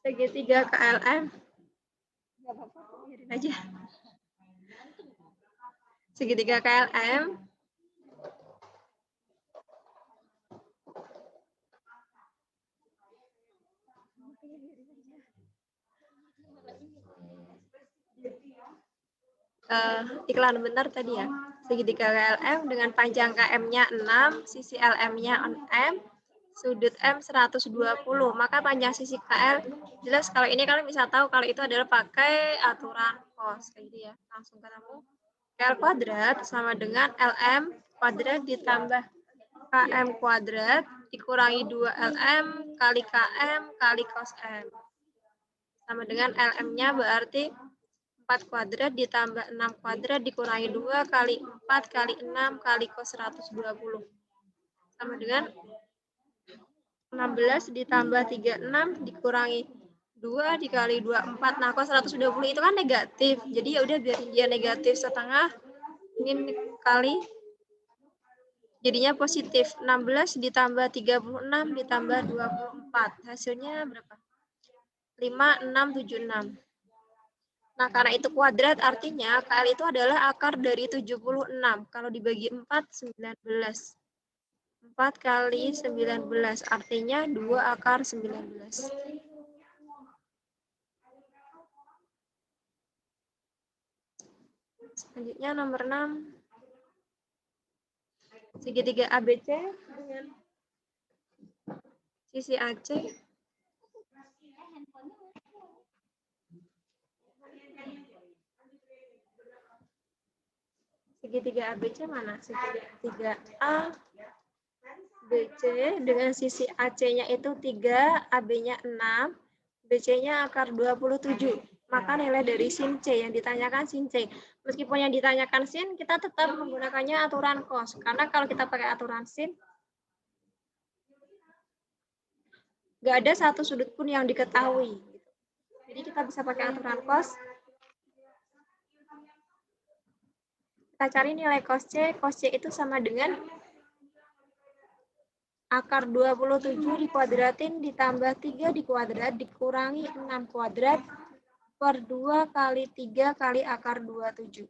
Segitiga KLM. Enggak apa-apa, biarin aja. Segitiga KLM iklan benar tadi ya. Segitiga KLM dengan panjang KM-nya 6, sisi LM-nya M, sudut M 120. Maka panjang sisi KL jelas kalau ini kalian bisa tahu kalau itu adalah pakai aturan cos kayak gitu ya. Langsung ketemu. KL kuadrat sama dengan LM kuadrat ditambah KM kuadrat dikurangi 2LM kali KM kali cos M. Sama dengan LM-nya berarti 4 kuadrat ditambah 6 kuadrat dikurangi 2 kali 4 kali 6 kali cos 120. Sama dengan 16 ditambah 36 dikurangi 2 dikali 2, 4. Nah, cos 120 itu kan negatif. Jadi ya udah biarin dia negatif setengah. Ini kali jadinya positif. 16 ditambah 36 ditambah 24. Hasilnya berapa? 5676. Nah, karena itu kuadrat artinya KL itu adalah akar dari 76. Kalau dibagi 4, 19. 4 kali 19 artinya 2 akar 19. Selanjutnya nomor 6. Segitiga ABC dengan sisi AC. Segitiga ABC mana? Segitiga A, BC dengan sisi AC-nya itu 3, AB-nya 6, BC-nya akar 27. Maka nilai dari sin C yang ditanyakan sin C. Meskipun yang ditanyakan sin, kita tetap menggunakannya aturan cos. Karena kalau kita pakai aturan sin, nggak ada satu sudut pun yang diketahui. Jadi kita bisa pakai aturan cos. Kita cari nilai cos C. Cos C itu sama dengan akar 27 dikuadratin ditambah 3 dikuadrat dikurangi 6 kuadrat per 2 kali 3 kali akar 27.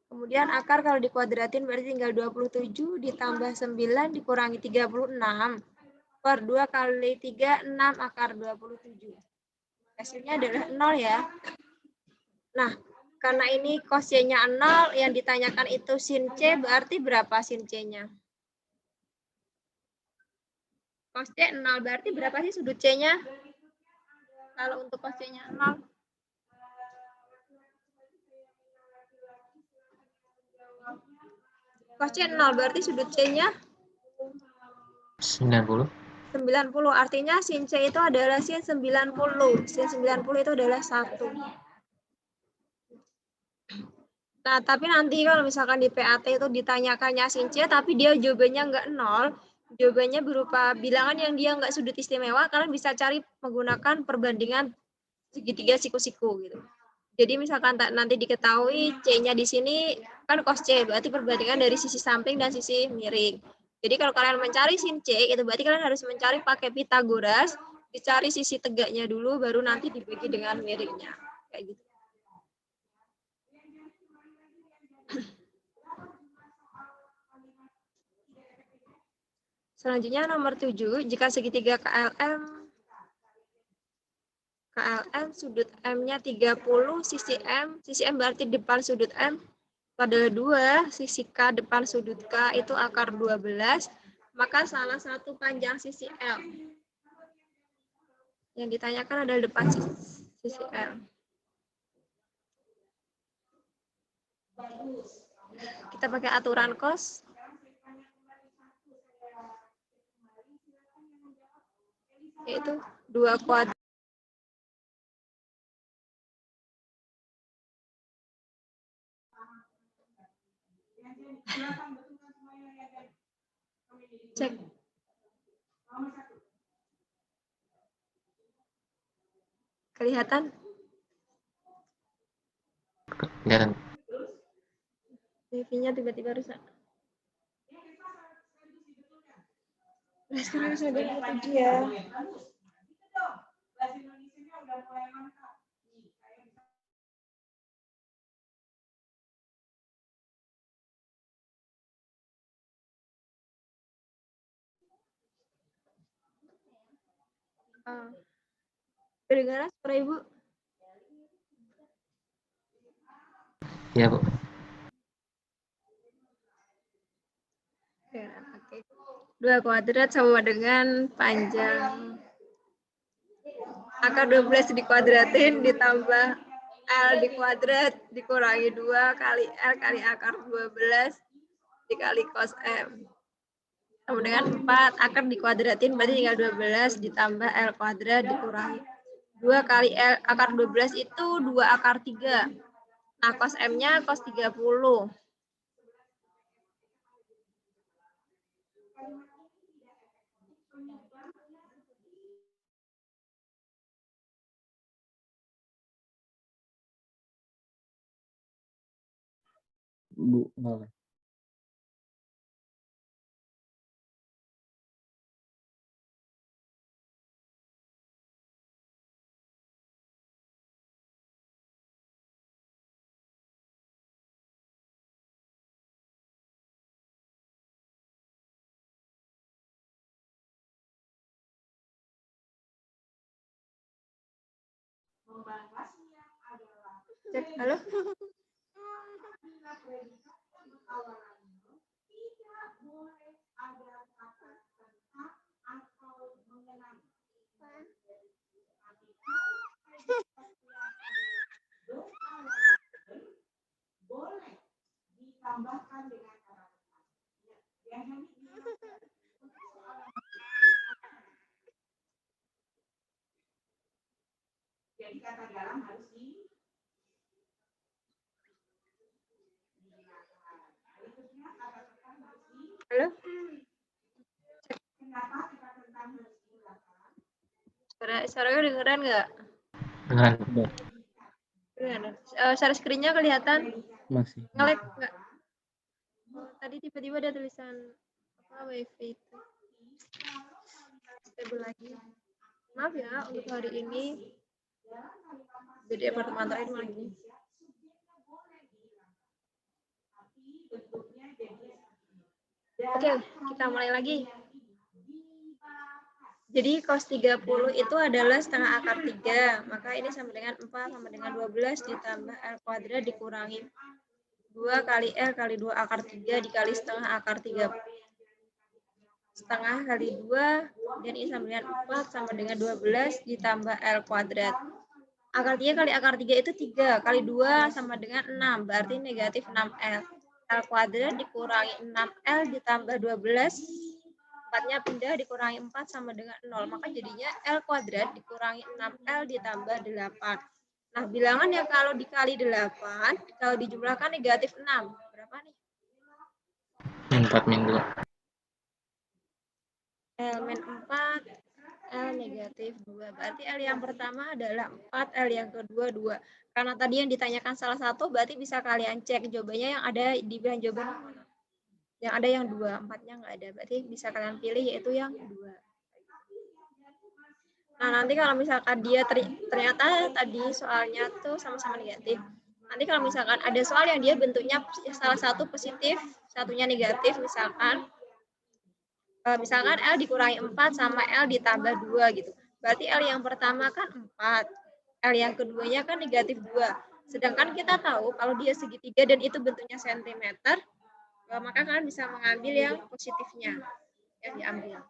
Kemudian akar kalau dikuadratin berarti tinggal 27 ditambah 9 dikurangi 36 per 2 kali 3, 6 akar 27. Hasilnya adalah 0 ya. Nah, karena ini cos C-nya 0, yang ditanyakan itu sin C, berarti berapa sin C-nya? Cos C 0, berarti berapa sih sudut C-nya? Kalau untuk cos C-nya 0. Cos C 0, berarti sudut C-nya? 90. 90, artinya sin C itu adalah sin 90. Sin 90 itu adalah 1. Nah, tapi nanti kalau misalkan di PAT itu ditanyakannya sin C, tapi dia jawabannya nggak 0, jawabannya berupa bilangan yang dia nggak sudut istimewa, kalian bisa cari menggunakan perbandingan segitiga siku-siku gitu. Jadi misalkan nanti diketahui C-nya di sini kan cos C, berarti perbandingan dari sisi samping dan sisi miring. Jadi kalau kalian mencari sin C, itu berarti kalian harus mencari pakai Pitagoras, dicari sisi tegaknya dulu, baru nanti dibagi dengan miringnya. Kayak gitu. Selanjutnya nomor 7, jika segitiga KLM sudut M-nya 30, sisi M berarti depan sudut M adalah 2, sisi K depan sudut K itu akar 12, maka salah satu panjang sisi L. Yang ditanyakan adalah depan sisi L. Kita pakai aturan cos. Yaitu 2 kuadrat. Cek. Kelihatan? Kelihatan. TV-nya tiba-tiba rusak. Nah, sekarang saya ganti dia. Kedengaran suara Ibu? Ya, Bu. Oke. 2 kuadrat sama dengan panjang akar 12 dikuadratin ditambah L dikuadrat dikurangi 2 kali L kali akar 12 dikali cos M. Sama dengan 4 akar dikuadratin berarti tinggal 12 ditambah L kuadrat dikurangi 2 kali L akar 12 itu 2 akar 3. Nah, cos M-nya cos 30. Bu, nol. Cek, halo? Halo? Suaranya dengeran nggak? Dengan Udah, Dengeran. Share screen-nya kelihatan? masih. Nge-lag nggak? Oh, tadi tiba-tiba ada tulisan apa wifi itu. Stable lagi. Maaf ya untuk hari ini. Jadi apartemen terakhir malah gini. Oke, kita mulai lagi. Jadi cos 30 itu adalah setengah akar 3. Maka ini sama dengan 4 sama dengan 12 ditambah L kuadrat dikurangi 2 kali L kali 2 akar 3 dikali setengah akar 3. Setengah kali 2, dan ini sama dengan 4 sama dengan 12 ditambah L kuadrat. Akar 3 kali akar 3 itu 3, kali 2 sama dengan 6, berarti negatif 6L. L kuadrat dikurangi 6L ditambah 12, 4-nya pindah dikurangi 4 sama dengan 0, maka jadinya L kuadrat dikurangi 6L ditambah 8. Nah, bilangannya kalau dikali 8, kalau dijumlahkan negatif 6. Berapa nih? min 4 min 2. L min 4, L negatif 2. Berarti L yang pertama adalah 4, L yang kedua 2. Karena tadi yang ditanyakan salah satu, berarti bisa kalian cek jawabannya yang ada di bahan jawaban mana. Yang ada yang 2, 4-nya nggak ada. Berarti bisa kalian pilih yaitu yang 2. Nah, nanti kalau misalkan dia ternyata tadi soalnya tuh sama-sama negatif. Nanti kalau misalkan ada soal yang dia bentuknya salah satu positif, satunya negatif, misalkan L dikurangi 4 sama L ditambah 2 gitu. Berarti L yang pertama kan 4. L yang keduanya kan negatif 2. Sedangkan kita tahu kalau dia segitiga dan itu bentuknya sentimeter, maka kalian bisa mengambil yang positifnya. Yang diambil.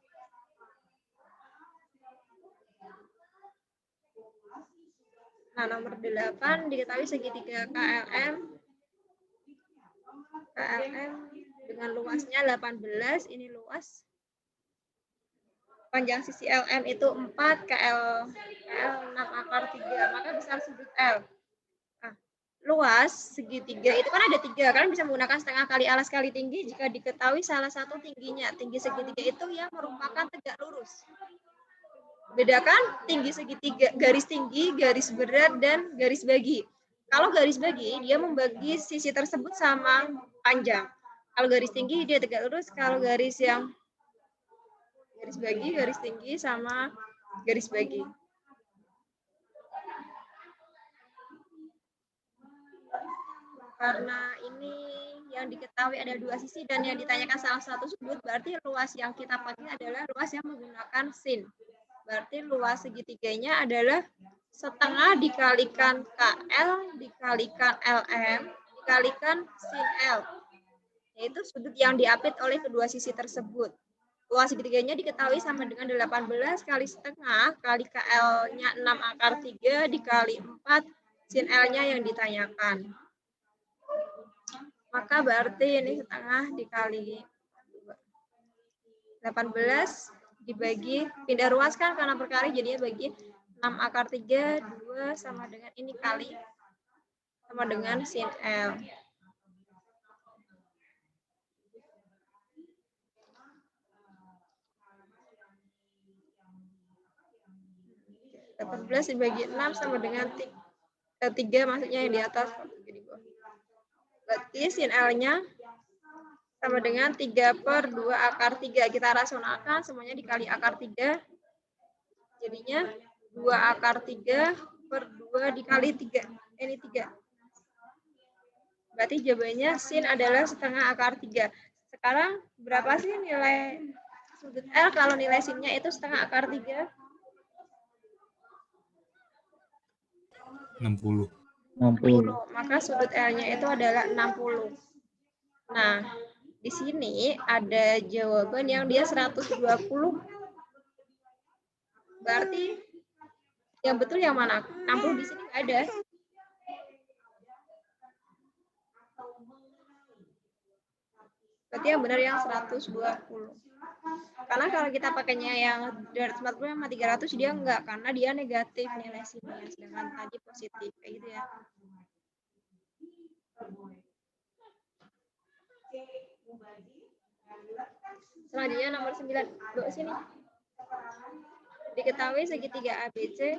Nah, nomor 8 diketahui segitiga KLM dengan luasnya 18, ini luas. Panjang sisi LM itu 4, KL 6 akar 3, maka besar sudut L. Nah, luas segitiga itu kan ada 3, kalian bisa menggunakan setengah kali alas kali tinggi jika diketahui salah satu tingginya. Tinggi segitiga itu yang merupakan tegak lurus. Bedakan tinggi segitiga, garis tinggi, garis berat, dan garis bagi. Kalau garis bagi, dia membagi sisi tersebut sama panjang. Kalau garis tinggi, dia tegak lurus. Kalau garis yang garis bagi, garis tinggi sama garis bagi. Karena ini yang diketahui ada 2 sisi dan yang ditanyakan salah satu sudut, berarti luas yang kita pakai adalah luas yang menggunakan sin. Berarti luas segitiganya adalah setengah dikalikan KL dikalikan LM dikalikan sin L. Yaitu sudut yang diapit oleh kedua sisi tersebut. Luas segitiganya diketahui sama dengan 18 kali setengah kali KL-nya 6 akar 3 dikali 4 sin L-nya yang ditanyakan. Maka berarti ini setengah dikali 18 dibagi, pindah ruas kan karena per kali, jadinya bagi 6 6 akar 3, 2 sama dengan ini kali sama dengan sin L. Dapat 11 dibagi 6 sama dengan 3 maksudnya yang di atas. Berarti sin L-nya sama dengan 3/2 akar 3. Kita rasionalkan semuanya dikali akar 3. Jadinya 2 akar 3/2 dikali 3. Ini 3. Berarti jawabannya sin adalah setengah akar 3. Sekarang berapa sih nilai sudut L kalau nilai sinnya itu setengah akar 3? 60. 60. Maka sudut L-nya itu adalah 60. Nah, di sini ada jawaban yang dia 120. Berarti yang betul yang mana? 60 di sini nggak ada. Berarti yang benar yang 120. Karena kalau kita pakainya yang 240 sama 300 dia enggak, karena dia negatif nilai sinnya, sedangkan tadi positif kayak gitu ya. Selanjutnya nomor 9. Dok sini. Diketahui segitiga ABC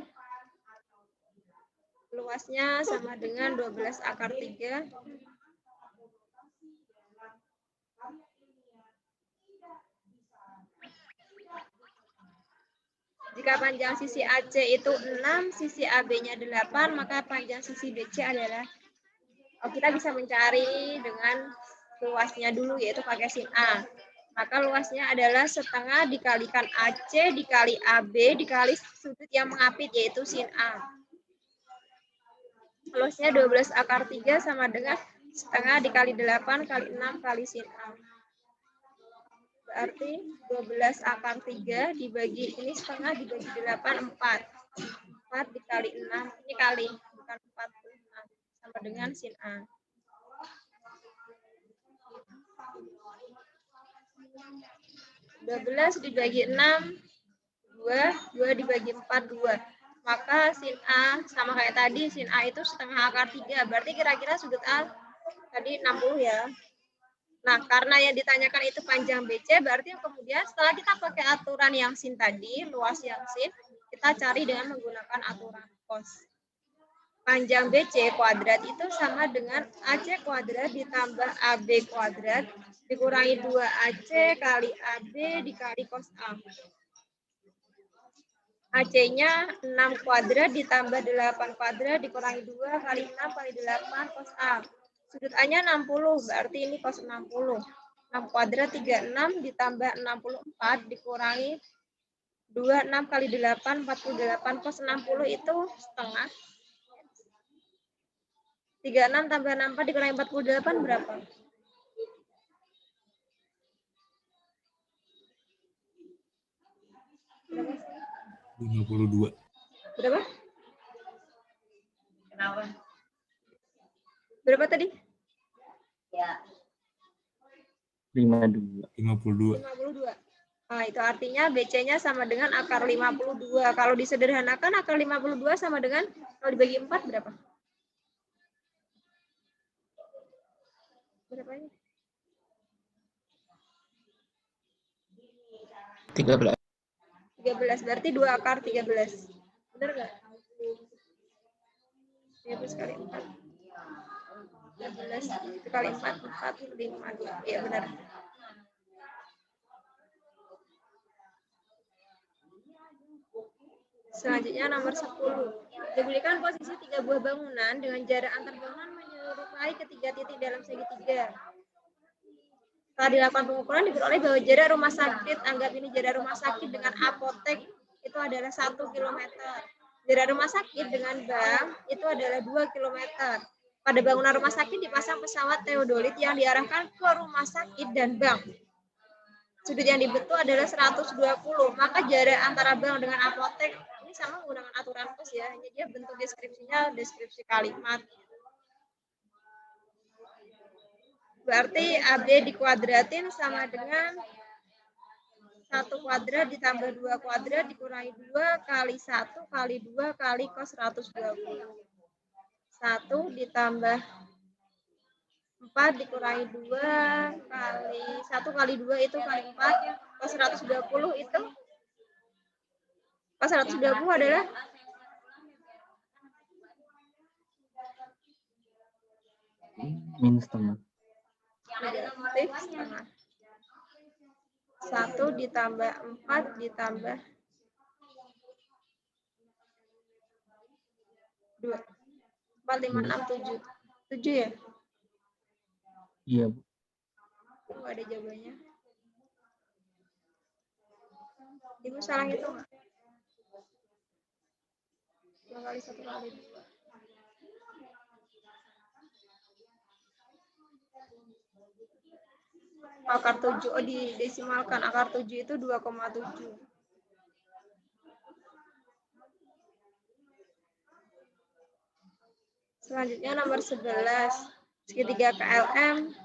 luasnya sama dengan 12 akar 3. Jika panjang sisi AC itu 6, sisi AB-nya 8, maka panjang sisi BC adalah, kita bisa mencari dengan luasnya dulu, yaitu pakai sin A. Maka luasnya adalah setengah dikalikan AC dikali AB dikali sudut yang mengapit, yaitu sin A. Luasnya 12 akar 3 sama dengan setengah dikali 8 kali 6 kali sin A. Berarti 12 akar 3 dibagi ini setengah dibagi 8, 4. 4 dikali 6, ini kali, bukan 46, sama dengan sin A. 12 dibagi 6, 2 dibagi 4, 2. Maka sin A sama kayak tadi, sin A itu setengah akar 3. Berarti kira-kira sudut A tadi 60 ya. Nah, karena yang ditanyakan itu panjang BC, berarti kemudian setelah kita pakai aturan yang sin tadi, luas yang sin, kita cari dengan menggunakan aturan cos. Panjang BC kuadrat itu sama dengan AC kuadrat ditambah AB kuadrat dikurangi 2AC kali AB dikali cos A. AC-nya 6 kuadrat ditambah 8 kuadrat dikurangi 2 kali 6 kali 8 cos A. Sudut A-nya 60, berarti ini cos 60. 6 kuadrat 36 ditambah 64 dikurangi 2, 6 kali 8, 48 cos 60 itu setengah. 36 tambah 64 dikurangi 48 berapa? Berapa? 52. Berapa? Kenapa? Berapa tadi? Ya. 52. 52. 52. Nah, itu artinya BC-nya sama dengan akar 52. Kalau disederhanakan akar 52 sama dengan kalau dibagi 4 berapa? Berapa ini? 13. 13, berarti 2 akar 13. Benar nggak? 13 kali 4. 13 kali 4, 4, 5, 2. Iya, benar. Selanjutnya nomor 10. Diberikan posisi 3 buah bangunan dengan jarak antar bangunan menyerupai ketiga titik dalam segitiga. Setelah dilakukan pengukuran diperoleh bahwa jarak rumah sakit, anggap ini jarak rumah sakit dengan apotek itu adalah 1 km. Jarak rumah sakit dengan bank itu adalah 2 km. Pada bangunan rumah sakit dipasang pesawat teodolit yang diarahkan ke rumah sakit dan bank. Sudut yang dibentuk adalah 120. Maka jarak antara bank dengan apotek ini sama menggunakan aturan cos ya. Hanya dia bentuk deskripsinya deskripsi kalimat. Berarti AB dikuadratin sama dengan 1 kuadrat ditambah 2 kuadrat dikurangi 2 kali 1 kali 2 kali cos 120. 1 ditambah 4 dikurangi 2 kali 1 kali 2 itu kali 4 cos 120 itu cos 120 adalah minus setengah. negatif setengah. 1 ditambah 4 ditambah 2. 4, 5, 6, 7. 7 ya? Iya, Bu. Nggak ada jawabannya. Ibu salah itu nggak? 2 kali 1 kali 2. Akar 7, oh didesimalkan. Akar 7 itu 2,7. Selanjutnya nomor 11. Segitiga KLM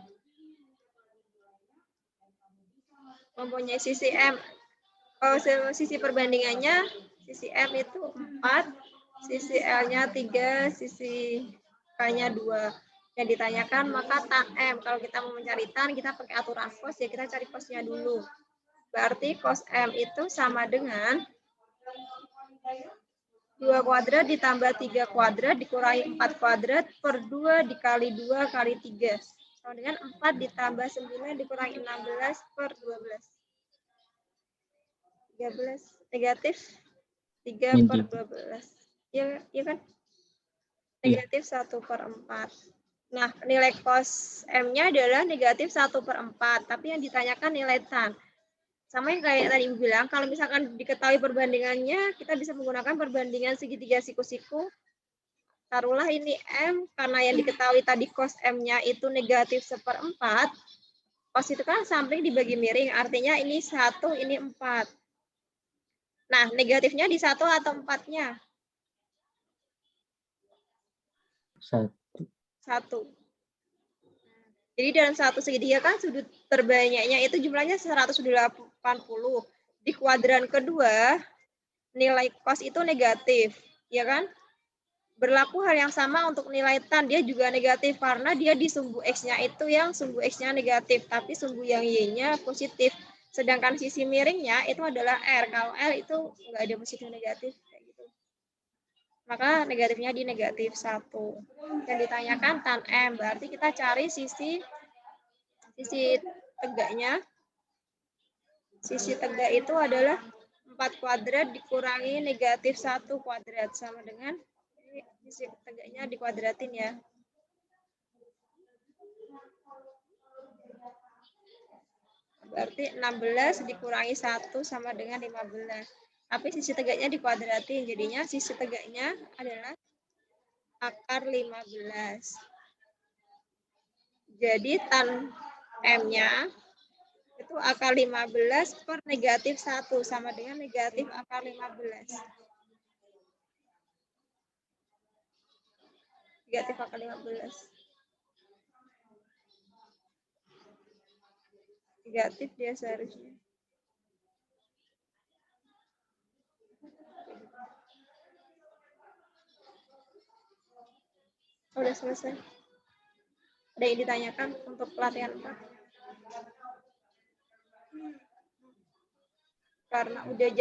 mempunyai sisi M. Oh, sisi perbandingannya, sisi M itu 4, sisi L-nya 3, sisi K-nya 2. Yang ditanyakan maka tan M. Kalau kita mau mencari tan, kita pakai aturan cos, ya kita cari cosnya dulu. Berarti cos M itu sama dengan 2 kuadrat ditambah 3 kuadrat dikurangi 4 kuadrat per 2 dikali 2 kali 3. Sama dengan 4 ditambah 9 dikurangi 16 per 12. 13. Negatif 3 per 12. Iya kan? Negatif 1 per 4. Nah, nilai cos M-nya adalah negatif 1 per 4. Tapi yang ditanyakan nilai tan. Sama yang kayak tadi Ibu bilang, kalau misalkan diketahui perbandingannya, kita bisa menggunakan perbandingan segitiga siku-siku. Taruhlah ini M, karena yang diketahui tadi cos M-nya itu negatif 1/4. Cos itu kan samping dibagi miring, artinya ini 1, ini 4. Nah, negatifnya di 1 atau 4-nya? 1. Jadi dalam satu segitiga kan sudut terbanyaknya itu jumlahnya 180. Di kuadran kedua, nilai cos itu negatif, ya kan? Berlaku hal yang sama untuk nilai tan, dia juga negatif karena dia di sumbu X-nya itu yang sumbu X-nya negatif, tapi sumbu yang Y-nya positif. Sedangkan sisi miringnya itu adalah R. Kalau R itu nggak ada positif negatif. Kayak gitu. Maka negatifnya di negatif 1. Yang ditanyakan tan M, berarti kita cari sisi tegaknya. Sisi tegak itu adalah 4 kuadrat dikurangi negatif 1 kuadrat. Sama dengan sisi tegaknya dikuadratin ya. Berarti 16 dikurangi 1 sama dengan 15. Tapi sisi tegaknya dikuadratin. Jadinya sisi tegaknya adalah akar 15. Jadi tan M-nya itu akar 15 per negatif 1 sama dengan negatif akar 15. Negatif akar 15. Negatif dia seharusnya. Udah selesai. Ada yang ditanyakan untuk pelatihan 4? Karena udah jam